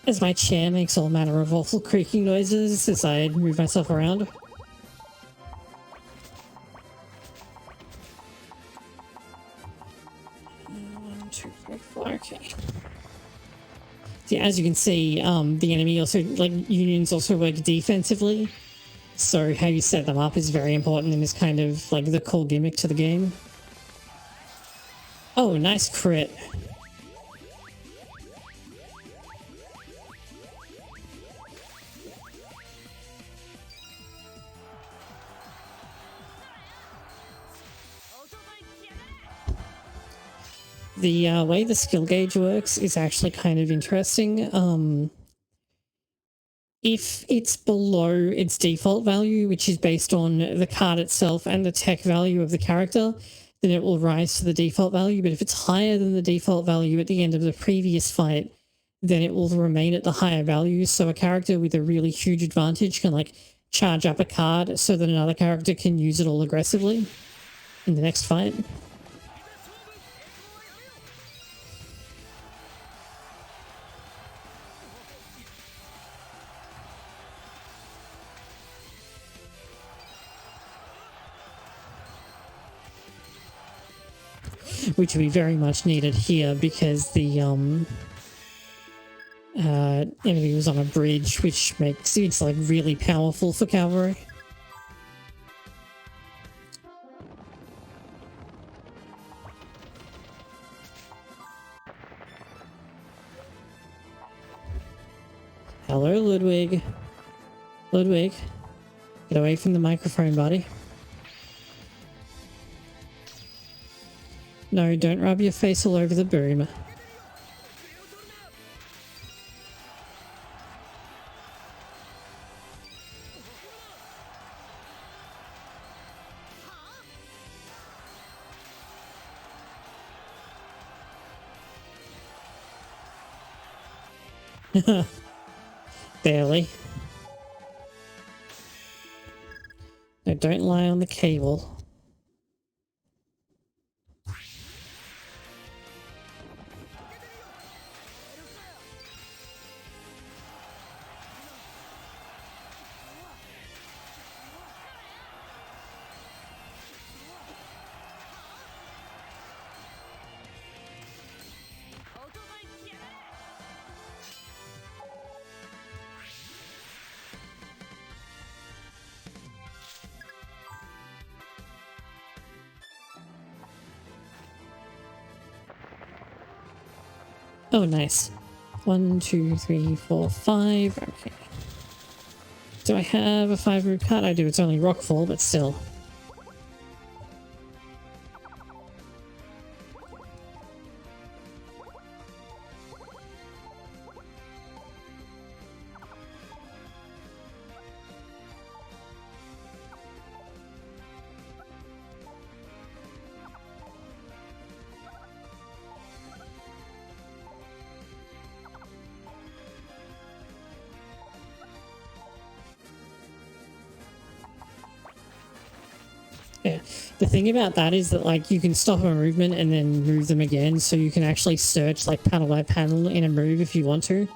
[SPEAKER 1] As my chair makes all manner of awful creaking noises as I move myself around. One, two, three, four, okay. So as you can see, the enemy also, like, unions also work defensively. So how you set them up is very important and is kind of like the cool gimmick to the game. Oh, nice crit. The way the skill gauge works is actually kind of interesting. If it's below its default value, which is based on the card itself and the tech value of the character, then it will rise to the default value. But if it's higher than the default value at the end of the previous fight, then it will remain at the higher value. So a character with a really huge advantage can, like, charge up a card so that another character can use it all aggressively in the next fight. Which will be very much needed here because the enemy was on a bridge, which makes it, like, really powerful for cavalry. Hello, Ludwig. Ludwig, get away from the microphone, buddy. No, don't rub your face all over the boom. Barely. No, don't lie on the cable. Oh, nice. 1, 2, 3, 4, 5. Okay. Do I have a 5 root cut? I do. It's only rockfall, but still. Yeah. The thing about that is that like you can stop a movement and then move them again, so you can actually search like panel by panel in a move if you want to.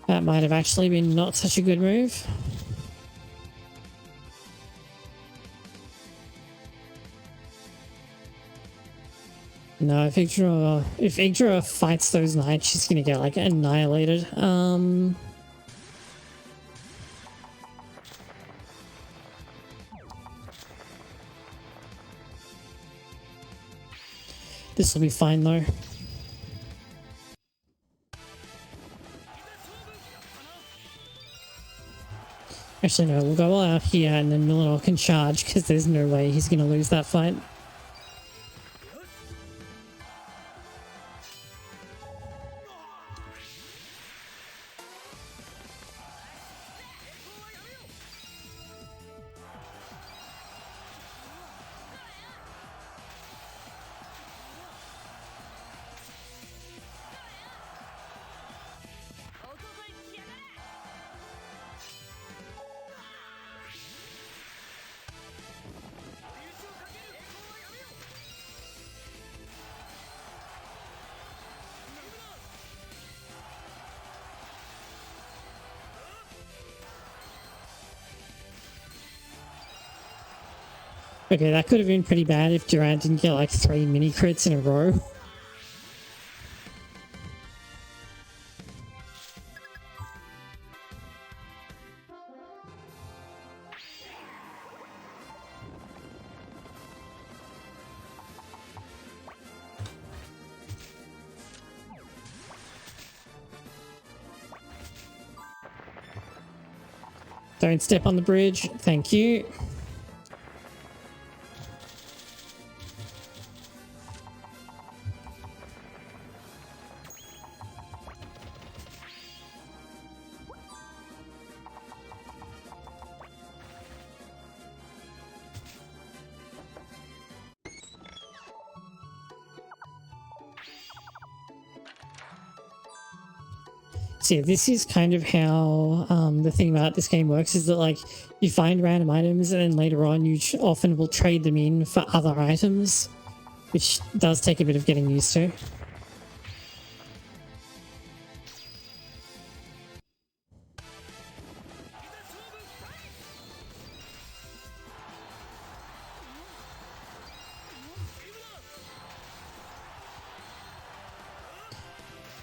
[SPEAKER 1] That might have actually been not such a good move. No, if Yggdra fights those knights, she's gonna get like annihilated. This will be fine though. Actually, no, we'll go all out here and then Millenor can charge because there's no way he's going to lose that fight. Okay, that could have been pretty bad if Durant didn't get like 3 mini crits in a row. Don't step on the bridge. Thank you. So yeah, this is kind of how the thing about this game works is that like you find random items and then later on you often will trade them in for other items, which does take a bit of getting used to.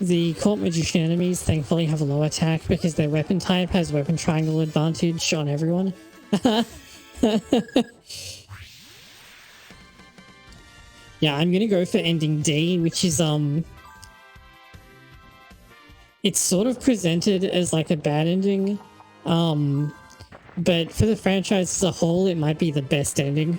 [SPEAKER 1] The Court Magician enemies thankfully have a low attack because their weapon type has weapon triangle advantage on everyone. Yeah, I'm gonna go for ending D, which is it's sort of presented as like a bad ending, but for the franchise as a whole, it might be the best ending.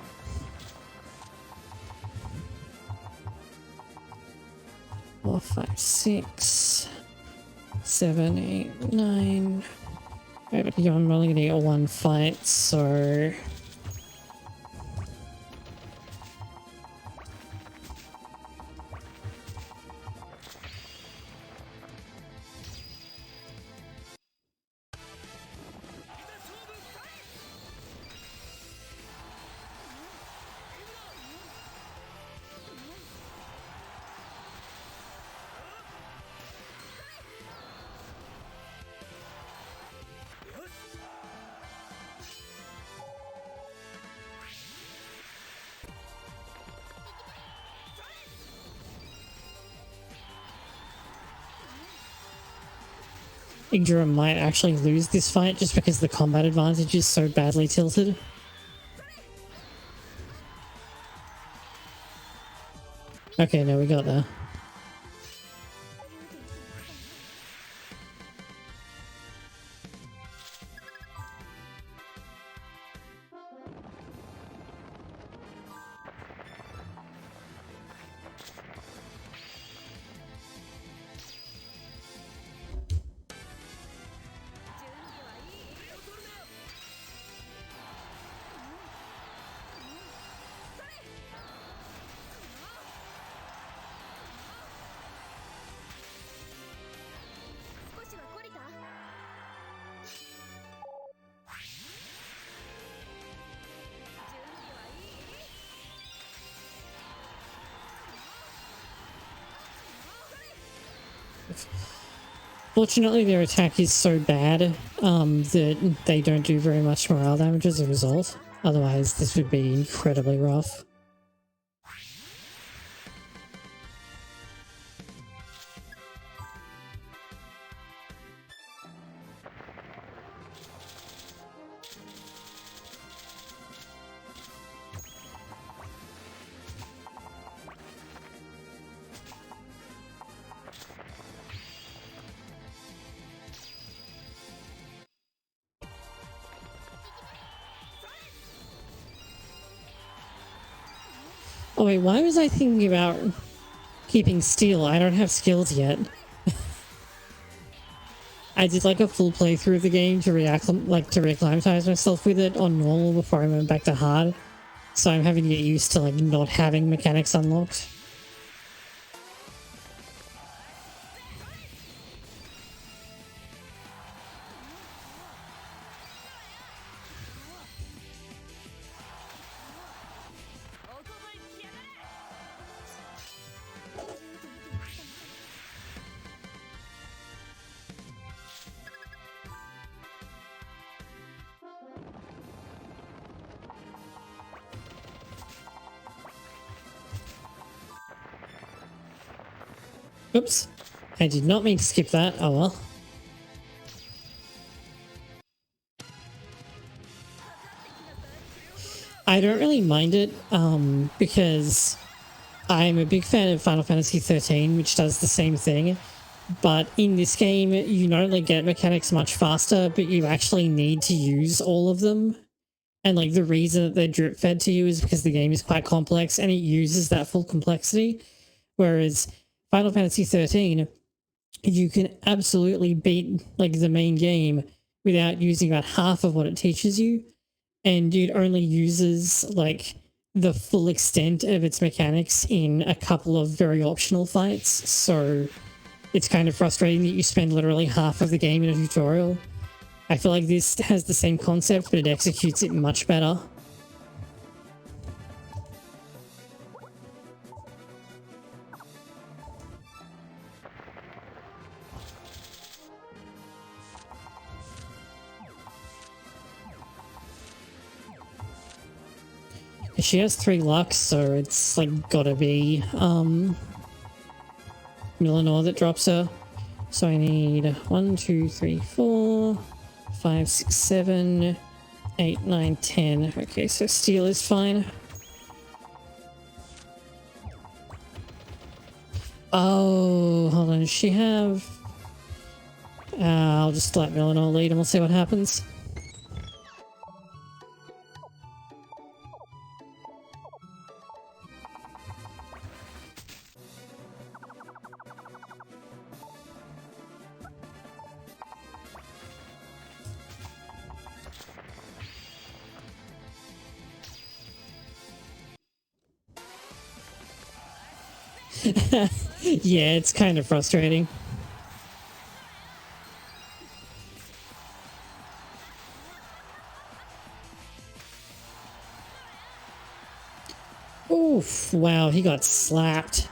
[SPEAKER 1] Four, 5, 6, 7, 8, 9. I'm only gonna get one fight, so Yggdra might actually lose this fight just because the combat advantage is so badly tilted. Okay, no, we got there. Fortunately, their attack is so bad that they don't do very much morale damage as a result. Otherwise, this would be incredibly rough. Oh wait, why was I thinking about keeping steel? I don't have skills yet. I did like a full playthrough of the game to reacclimatize myself with it on normal before I went back to hard. So I'm having to get used to like not having mechanics unlocked. Oops. I did not mean to skip that. Oh well. I don't really mind it, because I'm a big fan of Final Fantasy 13, which does the same thing. But in this game, you not only get mechanics much faster, but you actually need to use all of them. And like the reason that they're drip fed to you is because the game is quite complex and it uses that full complexity. Whereas Final Fantasy 13, you can absolutely beat like the main game without using about half of what it teaches you. And it only uses like the full extent of its mechanics in a couple of very optional fights. So it's kind of frustrating that you spend literally half of the game in a tutorial. I feel like this has the same concept, but it executes it much better. She has 3 lux, so it's like gotta be Millenor that drops her. So I need 1, 2, 3, 4, 5, 6, 7, 8, 9, 10. Okay, so steel is fine. Oh, hold on. Does she have... I'll just let Millenor lead and we'll see what happens. Yeah, it's kind of frustrating. Oof, wow, he got slapped.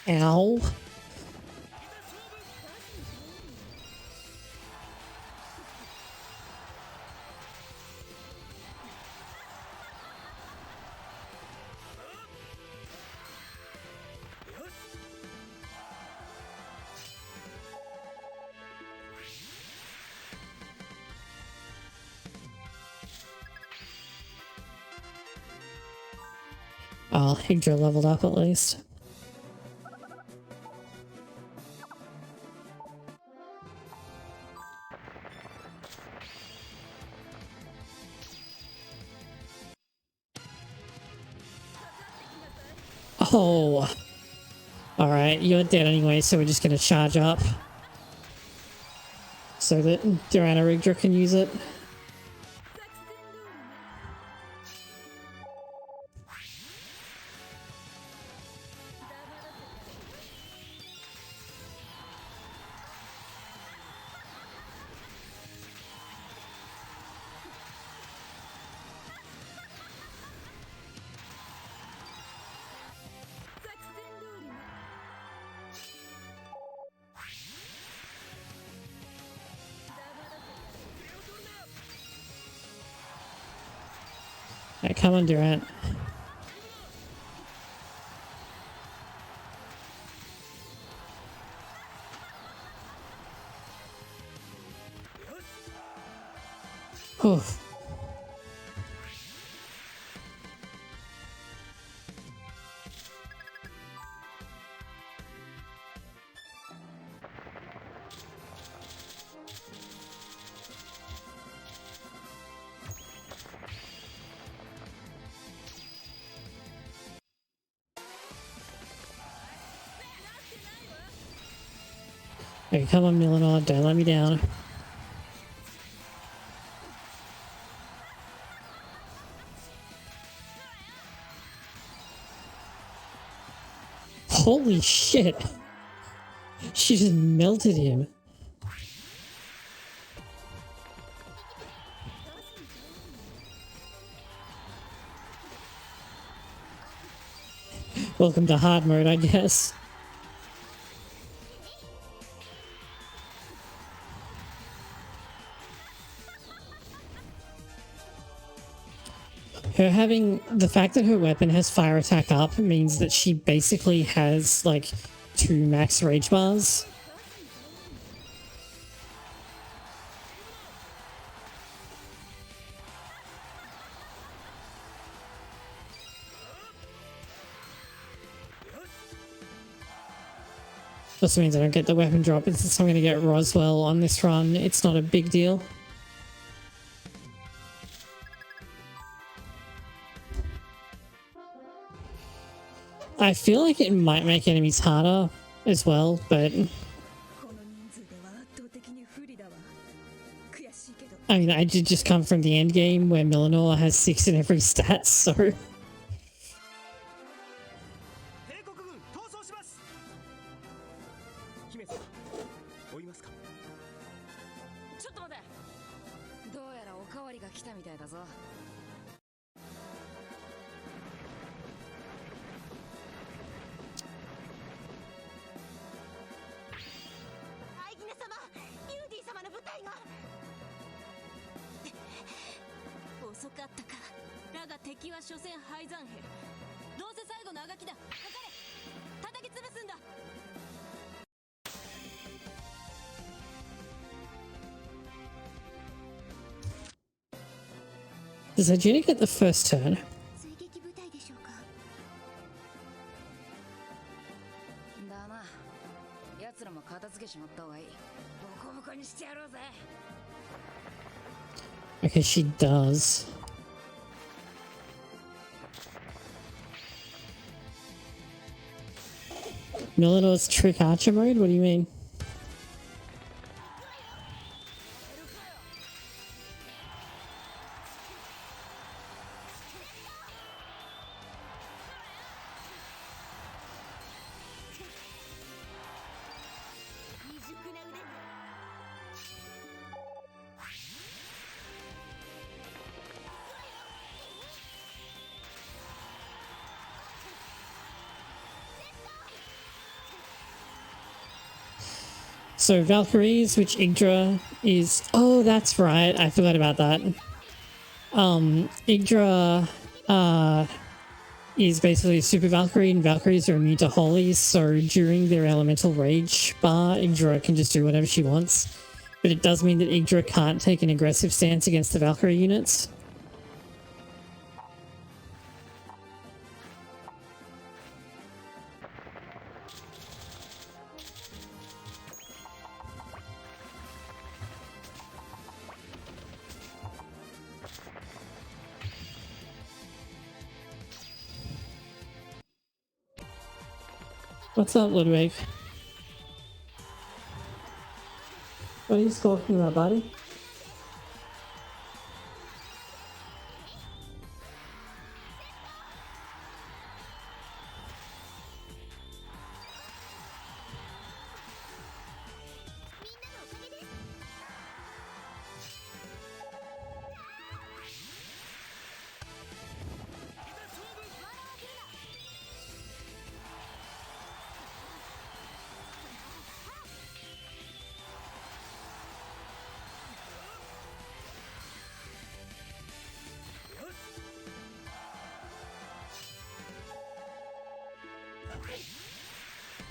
[SPEAKER 1] Ow. Oh, Yggdra leveled up at least. Oh. Alright, you're dead anyway, so we're just gonna charge up. So so that Durant or Yggdra can use it. Right, come on, Durant. Oh. Okay, come on, Millenor, don't let me down. Holy shit! She just melted him. Welcome to hard mode, I guess. Her having the fact that her weapon has fire attack up means that she basically has like 2 max rage bars. Also means I don't get the weapon drop, and since I'm going to get Roswell on this run, it's not a big deal. I feel like it might make enemies harder as well, but I mean, I did just come from the end game where Millenor has 6 in every stat, so...
[SPEAKER 8] ちょっと待て。どうやらおかわりが来たみたいだぞ。
[SPEAKER 3] アイギネ様、ユーディ様の部隊が。遅かったか。だが敵は所詮敗残兵。どうせ最後のあがきだ。かかれ。叩き潰すんだ。
[SPEAKER 1] Does Agena get the first turn?
[SPEAKER 6] 追撃部隊でしょうか。
[SPEAKER 8] だな。奴らも片付けしまった方がいい。ボコボコにしてやろうぜ。
[SPEAKER 1] Okay, she does. Millenor's trick archer mode? What do you mean? So Valkyries, which Yggdra is... Oh, that's right. I forgot about that. Yggdra is basically a super Valkyrie, and Valkyries are immune to holies, so during their elemental rage bar, Yggdra can just do whatever she wants. But it does mean that Yggdra can't take an aggressive stance against the Valkyrie units. What's up, Ludwig? What are you talking about, buddy?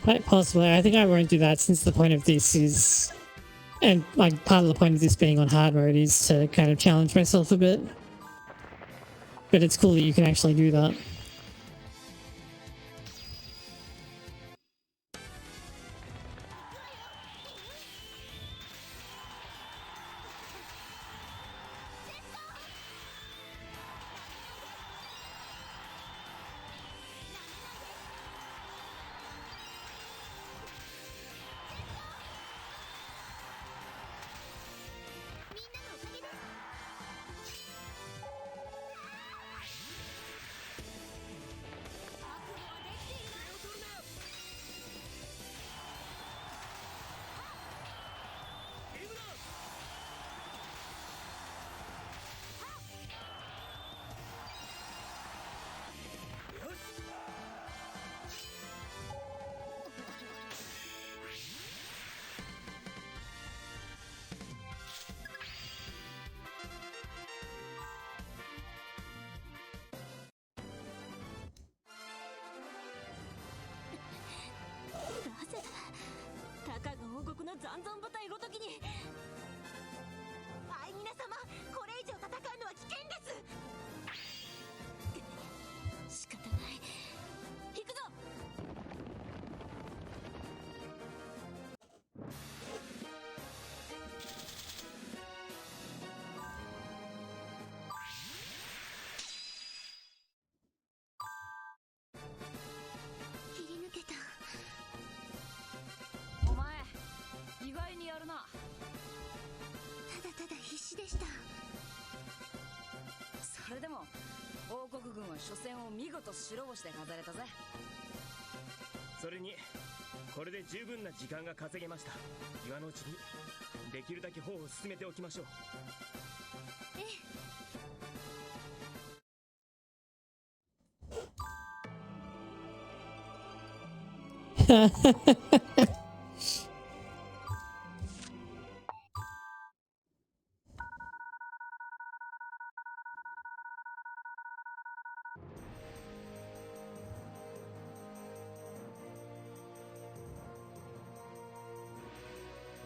[SPEAKER 1] Quite possibly. I think I won't do that since the point of this is, and like part of the point of this being on hard mode is to kind of challenge myself a bit. But it's cool that you can actually do that.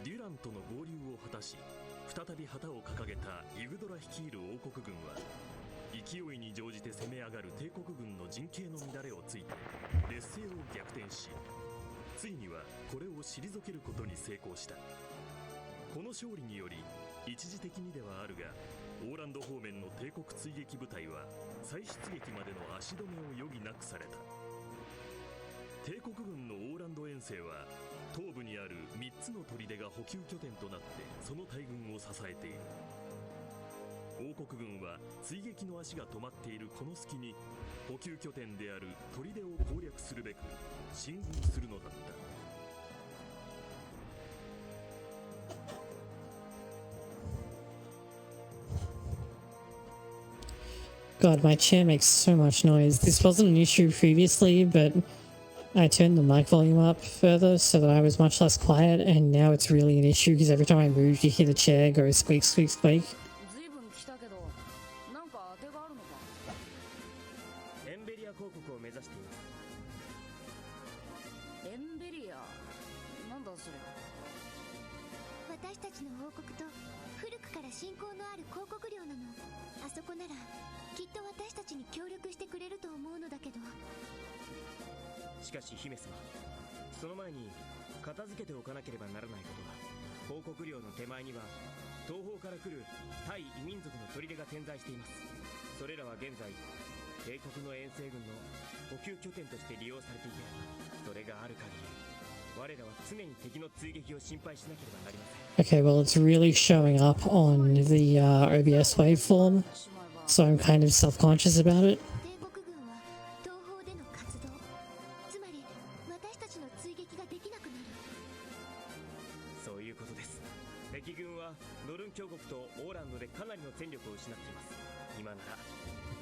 [SPEAKER 2] デュランとの合流を果たし、再び旗を掲げたユグドラ率いる王国軍は勢いに乗じて攻め上がる帝国軍の陣形の乱れをついて劣勢を逆転し、ついにはこれを退けることに成功した。この勝利により一時的にではあるがオーランド方面の帝国追撃部隊は再出撃までの足止めを余儀なくされた。帝国軍のオーランド遠征は東部にある3つの砦が補給拠点となってその大軍を支えている。王国軍は追撃の足が止まっているこの隙に補給拠点である砦を攻略するべく進軍するのだった。
[SPEAKER 1] God, my chair makes so much noise. This wasn't an issue previously, but I turned the mic volume up further so that I was much less quiet, and now it's really an issue because every time I move you hear the chair go squeak, squeak, squeak.
[SPEAKER 4] エンベリア公国を目指しています。
[SPEAKER 8] エンベリアなんだそれ。
[SPEAKER 6] 私たちの王国と古くから親交のある公国領なの。あそこならきっと私たちに協力してくれると思うのだけど。
[SPEAKER 4] しかし姫様、その前に片付けておかなければならないことが、王国領の手前には東方から来る対異民族の砦が点在しています。それらは現在帝国の遠征軍の補給拠点として利用されていて、それがある限り
[SPEAKER 1] Okay, well, it's really showing up on the OBS waveform, so I'm kind of self-conscious about it.
[SPEAKER 6] 帝国軍は東方での活動、つまり私たちの追撃ができなくなる。
[SPEAKER 4] そういうことです。敵軍はノルン峡谷とオーランドでかなりの戦力を失っています。今なら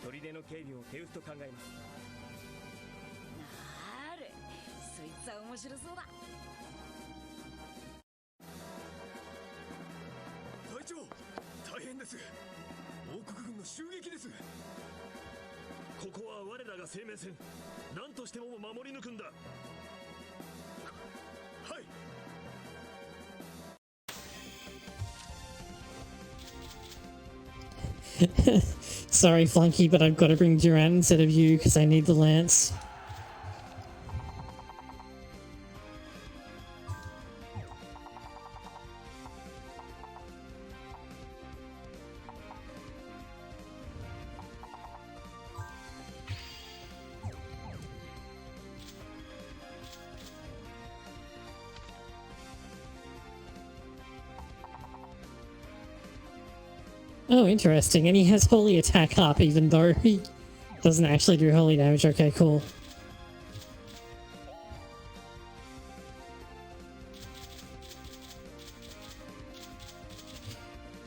[SPEAKER 4] 砦の警備を手薄と考えます。
[SPEAKER 8] なる、そいつは面白そうだ。
[SPEAKER 7] 隊長、大変です。王国軍の襲撃です。
[SPEAKER 2] ここは我らが生命線、何としても守り抜くんだ。
[SPEAKER 7] はい。
[SPEAKER 1] Sorry, Flunky, but I've got to bring Durant instead of you because I need the lance. Oh, interesting. And he has holy attack up even though he doesn't actually do holy damage. Okay, cool.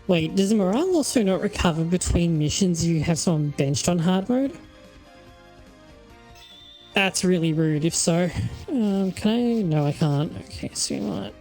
[SPEAKER 1] Wait, does morale also not recover between missions you have someone benched on hard mode? That's really rude if so. Can I? No, I can't. Okay, so you know what?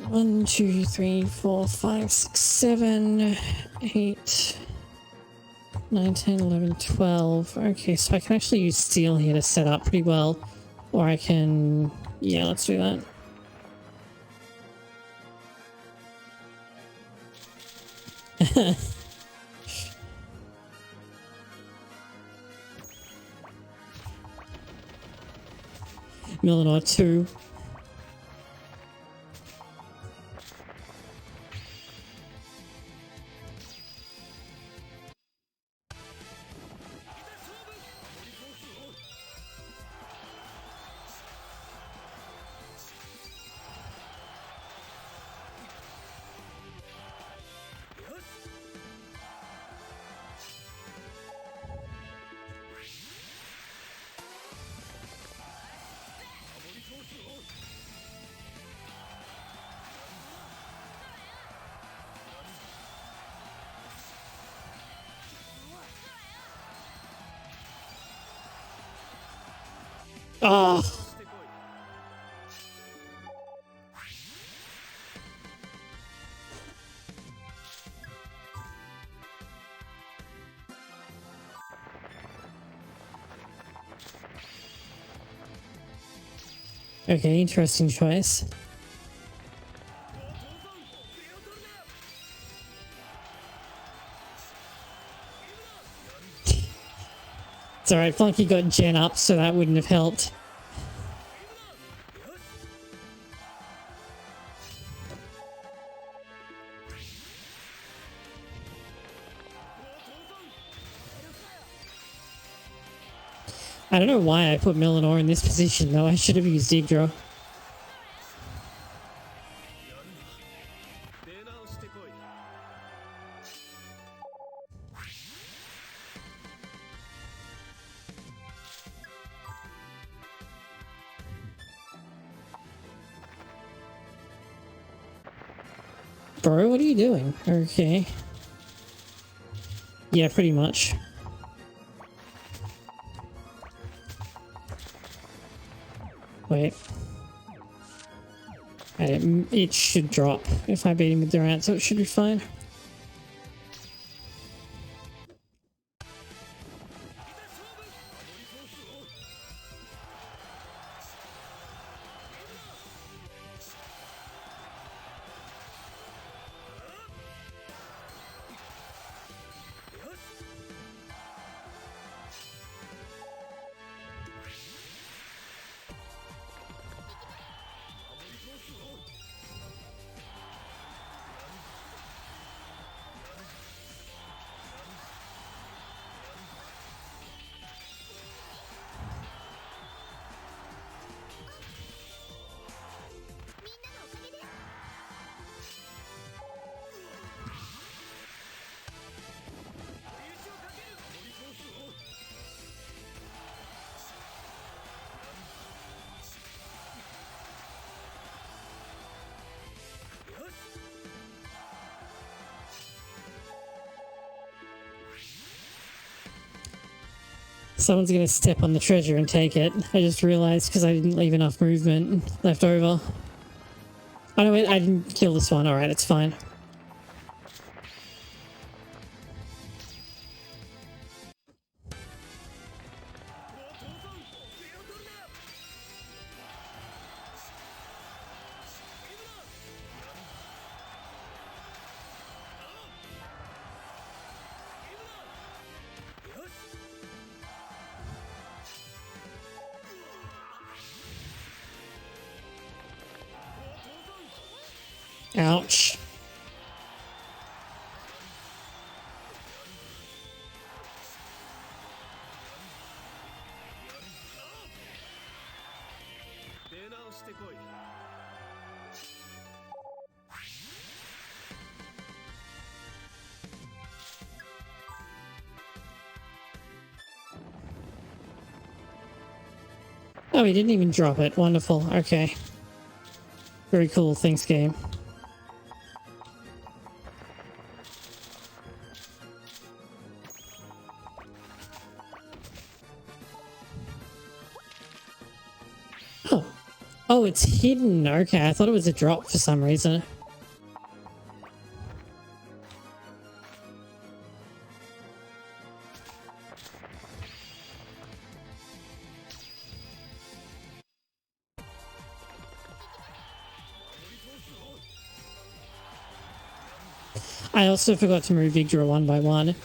[SPEAKER 1] One, two, three, four, five, six, 7, 8, 9, 10, 11, 12. Okay, so I can actually use steel here to set up pretty well. Or I can... yeah, let's do that. Millenor 2. Ah. Okay, interesting choice. It's alright, Flunky got Gen up, so that wouldn't have helped. I don't know why I put Millenor in this position though, I should have used Yggdra. Bro, what are you doing? Okay. Yeah, pretty much. Wait. It should drop if I beat him with Durant, so it should be fine. Someone's gonna step on the treasure and take it. I just realized because I didn't leave enough movement left over. Oh no, wait, I didn't kill this one. Alright, it's fine. Ouch. Oh, he didn't even drop it. Wonderful. Okay. Very cool. Thanks, game. Oh. Oh, it's hidden. Okay, I thought it was a drop for some reason. I also forgot to move Yggdra one by one.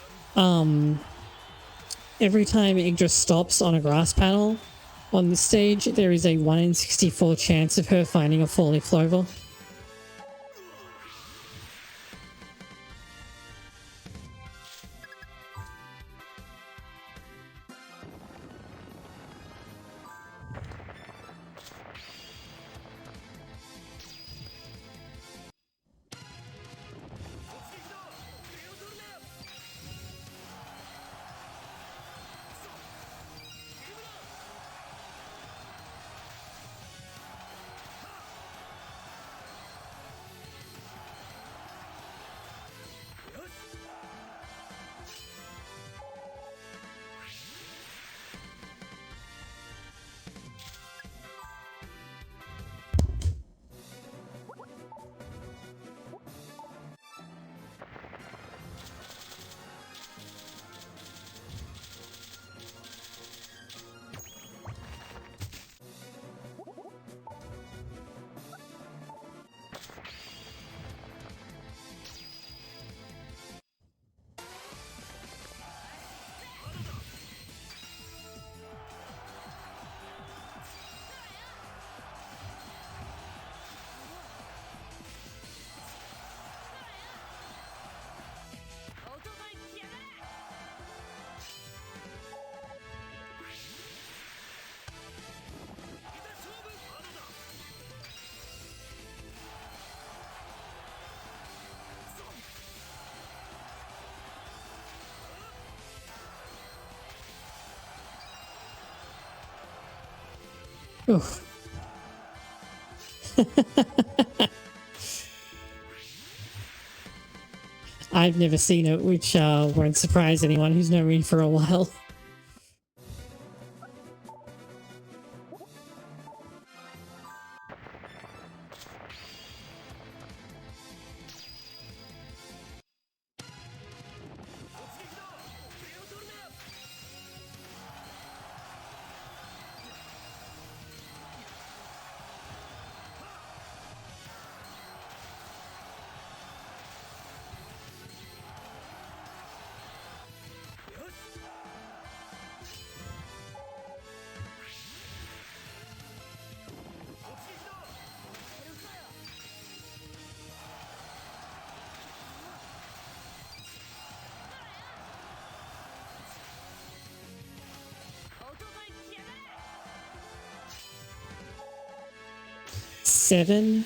[SPEAKER 1] Every time Yggdra stops on a grass panel on this stage, there is a 1 in 64 chance of her finding a four-leaf clover. Oof. I've never seen it, which won't surprise anyone who's known me for a while. Seven.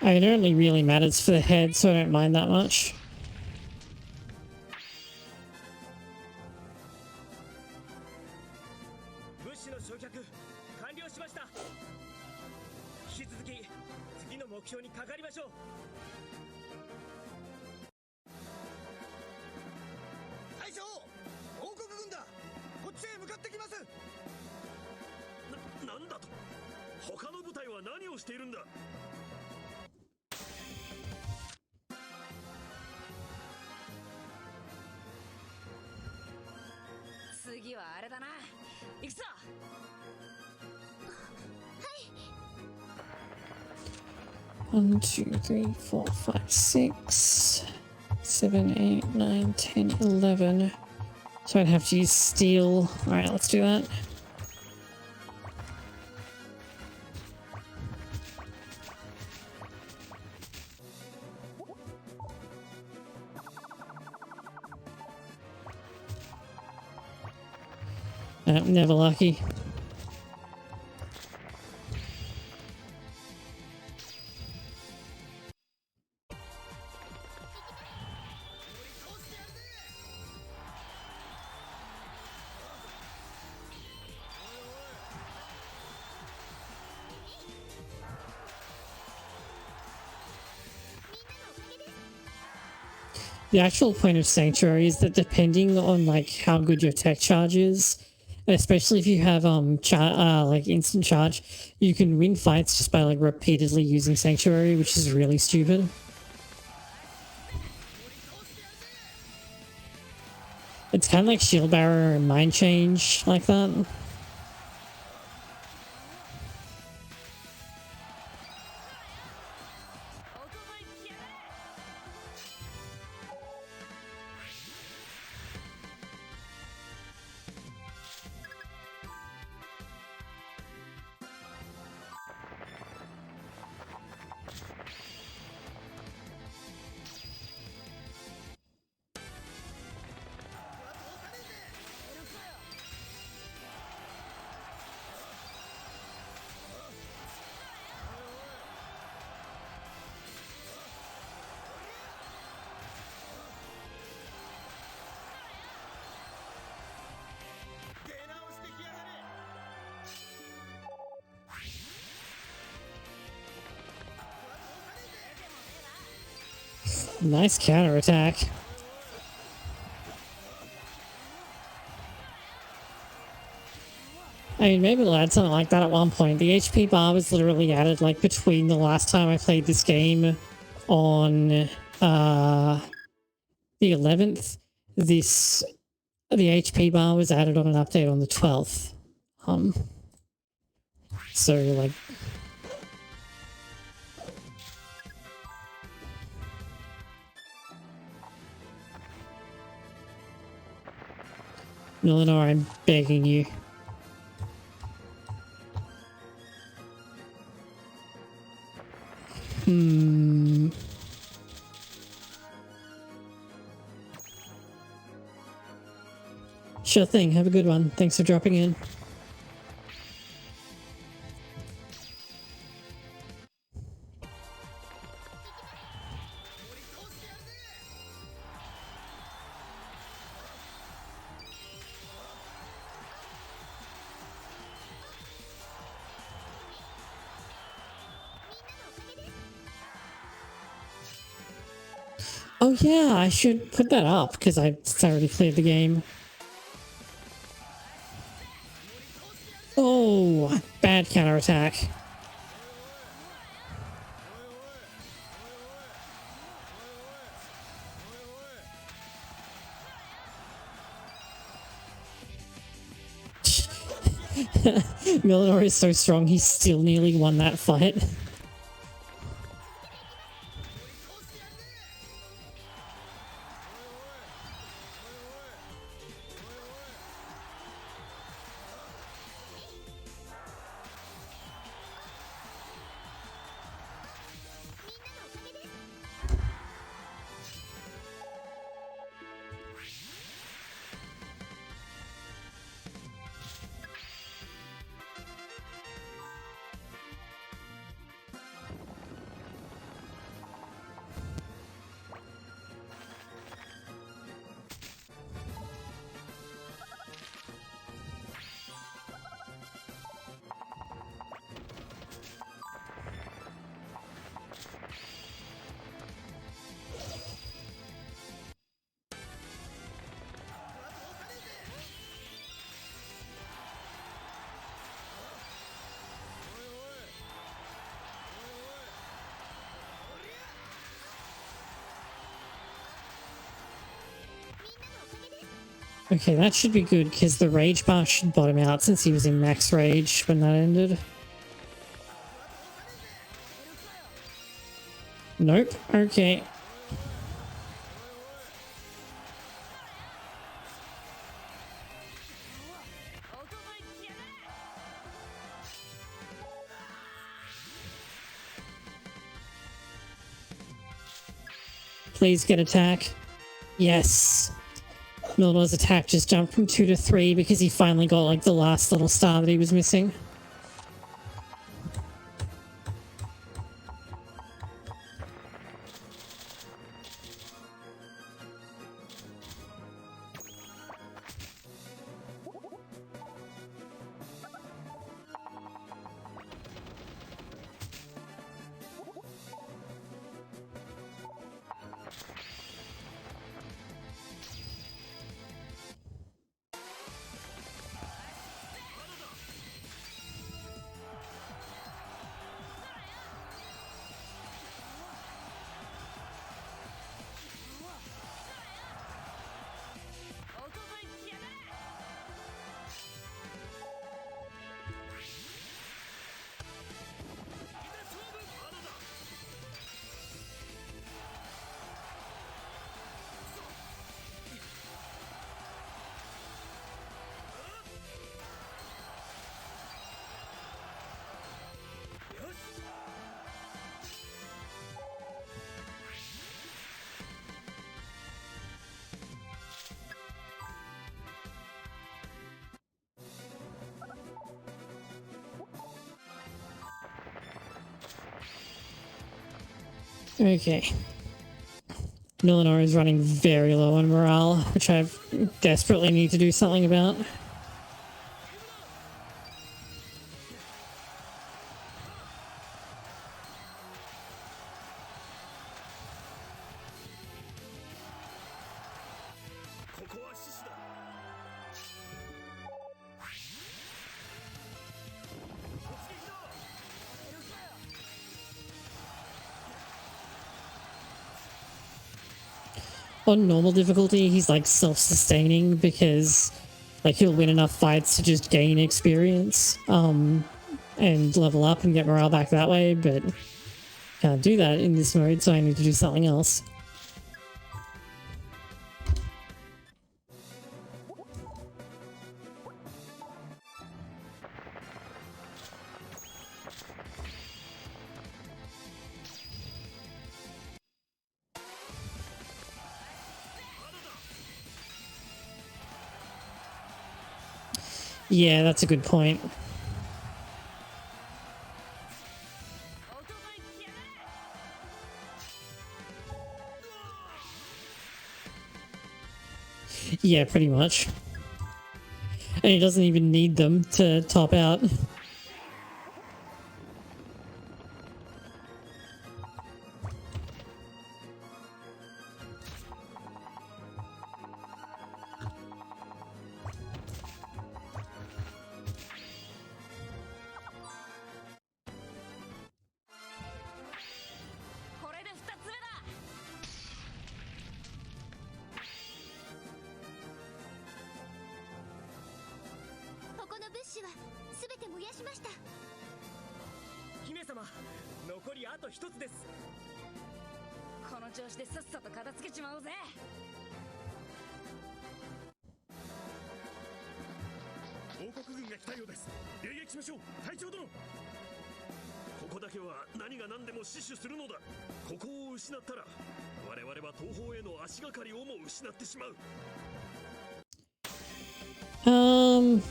[SPEAKER 1] I mean, it only really matters for the head, so I don't mind that much. One, 2, 3, 4, 5, 6, 7, 8, 9, 10, 11. So I'd have to use steel. Alright, let's do that. Never lucky. The actual point of Sanctuary is that depending on like how good your tech charge is, especially if you have like instant charge, you can win fights just by like repeatedly using Sanctuary, which is really stupid. It's kind of like Shield Barrier and Mind Change like that. Nice counterattack. I mean, maybe we'll add something like that at one point. The HP bar was literally added like between the last time I played this game on the 11th. The HP bar was added on an update on the 12th. So like Eleanor, I'm begging you. Sure thing. Have a good one. Thanks for dropping in. Oh yeah, I should put that up because I already cleared the game. Oh, bad counterattack. Millenor is so strong, he still nearly won that fight. Okay, that should be good because the rage bar should bottom out since he was in max rage when that ended. Nope. Okay. Please get attack. Yes. Milnor's attack just jumped from 2 to 3 because he finally got like the last little star that he was missing. Okay. Millenor is running very low on morale, which I desperately need to do something about. On normal difficulty, he's like self-sustaining because like he'll win enough fights to just gain experience and level up and get morale back that way, but can't do that in this mode, so I need to do something else. Yeah, that's a good point. Yeah, pretty much. And he doesn't even need them to top out.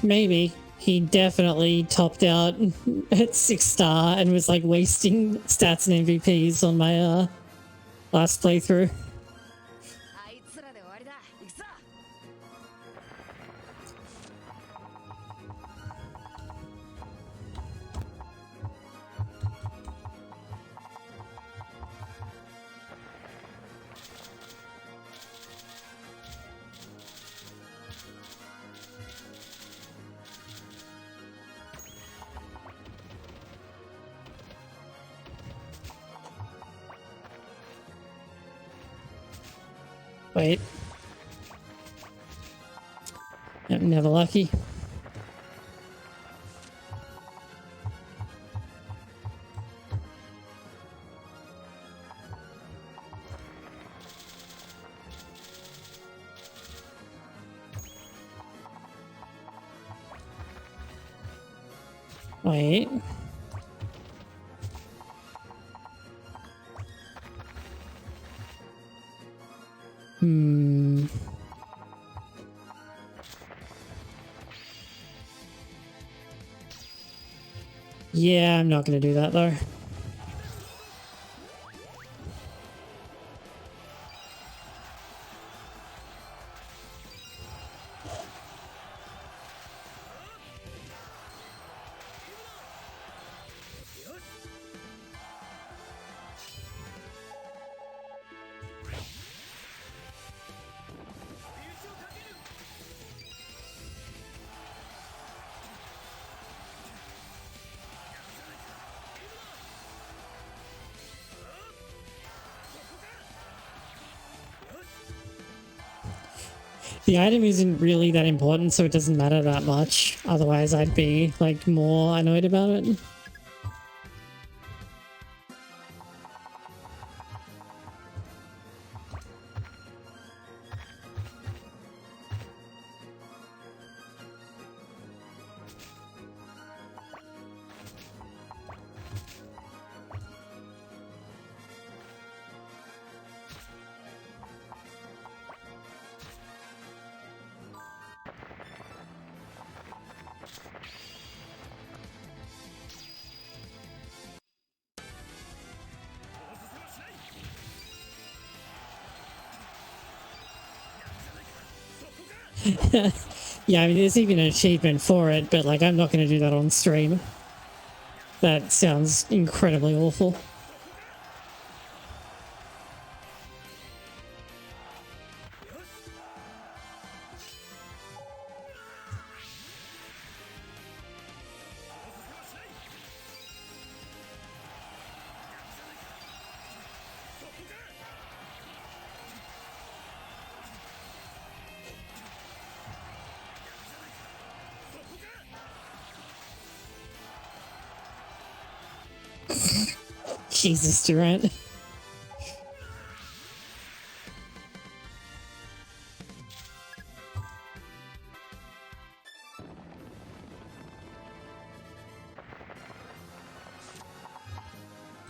[SPEAKER 1] Maybe. He definitely topped out at 6 star and was like wasting stats and MVPs on my last playthrough. Wait. never lucky. Wait. Yeah, I'm not going to do that though. The item isn't really that important, so it doesn't matter that much. Otherwise, I'd be, like, more annoyed about it. Yeah, I mean, there's even an achievement for it, but, like, I'm not going to do that on stream. That sounds incredibly awful. Jesus, Durant.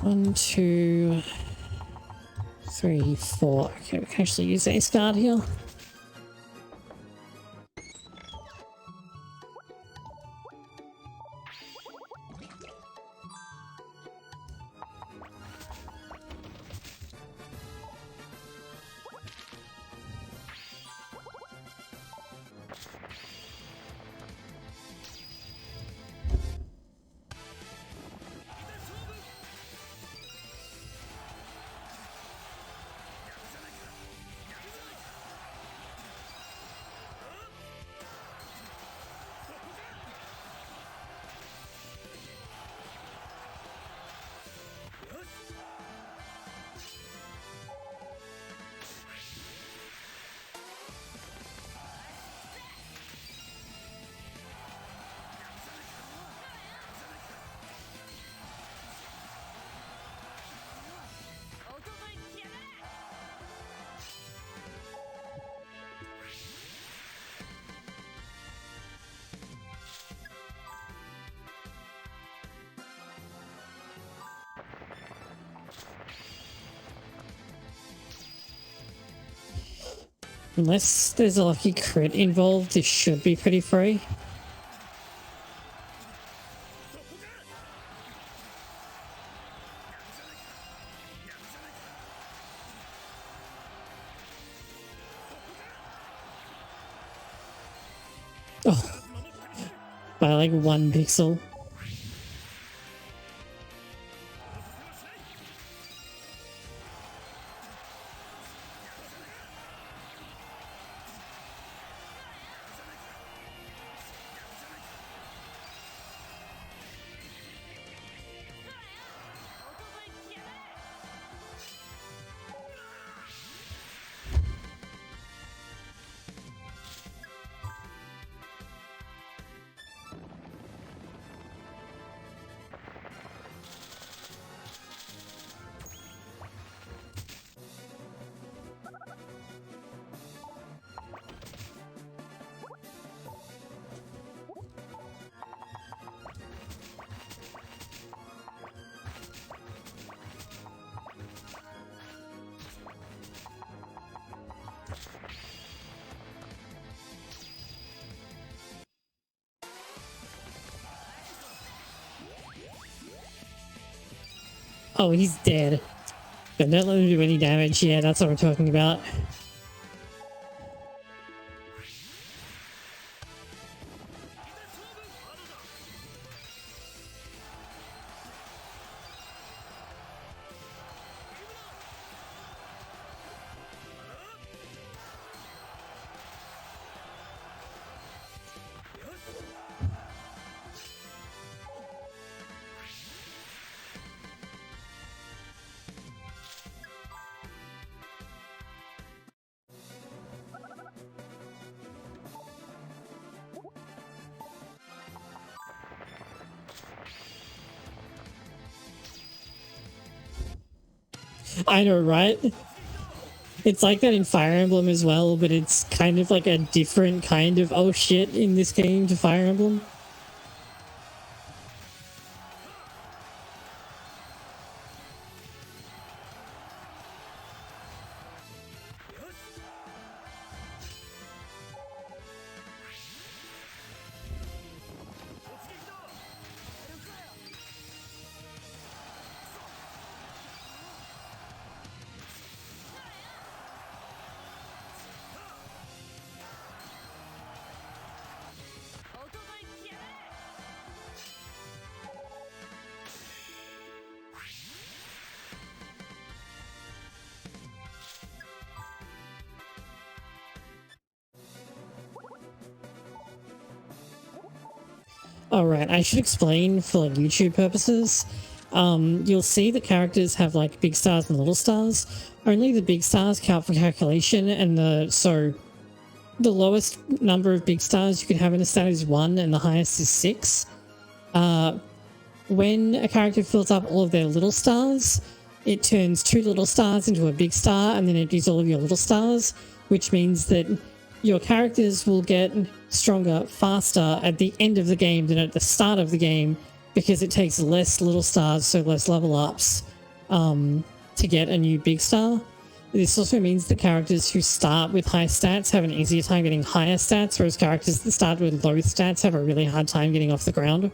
[SPEAKER 1] One, two, three, four. Okay, we can actually use Ace Guard here. Unless there's a lucky crit involved, this should be pretty free. Oh, by like 1 pixel. Oh, he's dead. But don't let him do any damage. Yeah, that's what we're talking about. I know, right? It's like that in Fire Emblem as well, but it's kind of like a different kind of oh shit in this game to Fire Emblem. Alright, I should explain for like YouTube purposes. You'll see the characters have like big stars and little stars. Only the big stars count for calculation, and the lowest number of big stars you can have in a stat is 1 and the highest is 6. When a character fills up all of their little stars, it turns 2 little stars into a big star and then empties all of your little stars, which means that your characters will get stronger faster at the end of the game than at the start of the game, because it takes less little stars, so less level ups, to get a new big star. This also means that characters who start with high stats have an easier time getting higher stats, whereas characters that start with low stats have a really hard time getting off the ground.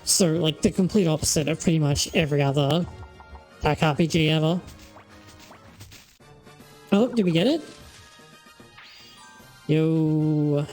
[SPEAKER 1] So, like, the complete opposite of pretty much every other pack RPG ever. Oh, did we get it? Yo.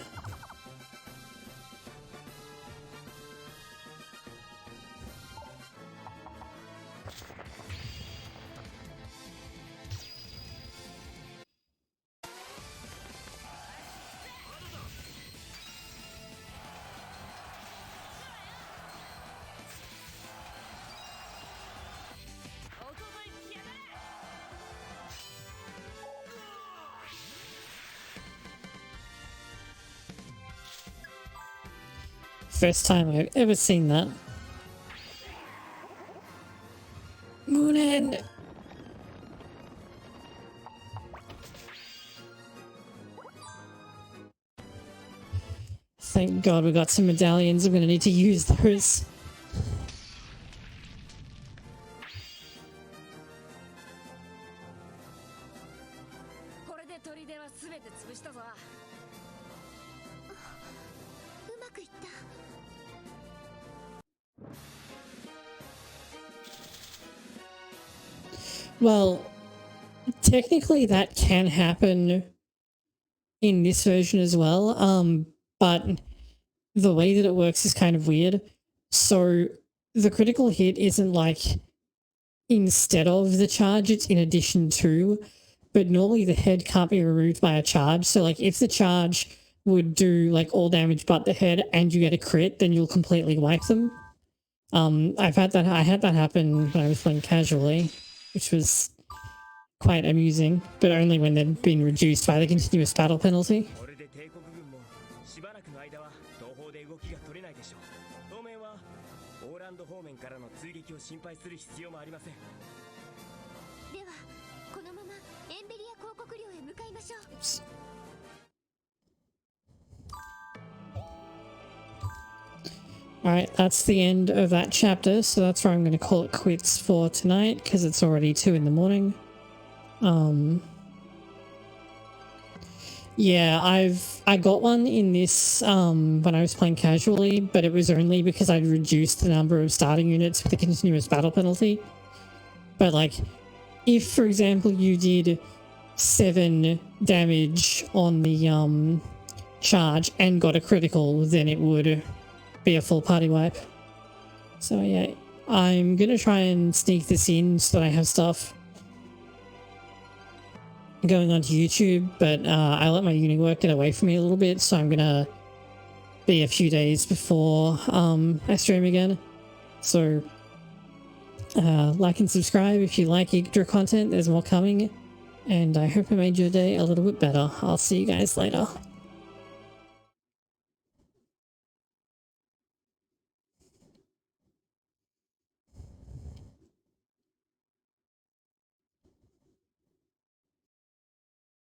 [SPEAKER 1] First time I've ever seen that. Moonin! Thank God we got some medallions. I'm gonna need to use those. Well, technically that can happen in this version as well, but the way that it works is kind of weird. So the critical hit isn't like instead of the charge, it's in addition to, but normally the head can't be removed by a charge. So like if the charge would do like all damage but the head and you get a crit, then you'll completely wipe them. I had that happen when I was playing casually, which was quite amusing, but only when they'd been reduced by the continuous battle penalty. Alright, that's the end of that chapter, so that's where I'm going to call it quits for tonight, because it's already 2 in the morning. Yeah, I got one in this when I was playing casually, but it was only because I'd reduced the number of starting units with the continuous battle penalty. But like, if for example you did 7 damage on the charge and got a critical, then it would be a full party wipe. So yeah, I'm gonna try and sneak this in so that I have stuff going onto YouTube, but I let my uni work get away from me a little bit, so I'm gonna be a few days before I stream again. So like and subscribe if you like Yggdra content. There's more coming, and I hope I made your day a little bit better. I'll see you guys later.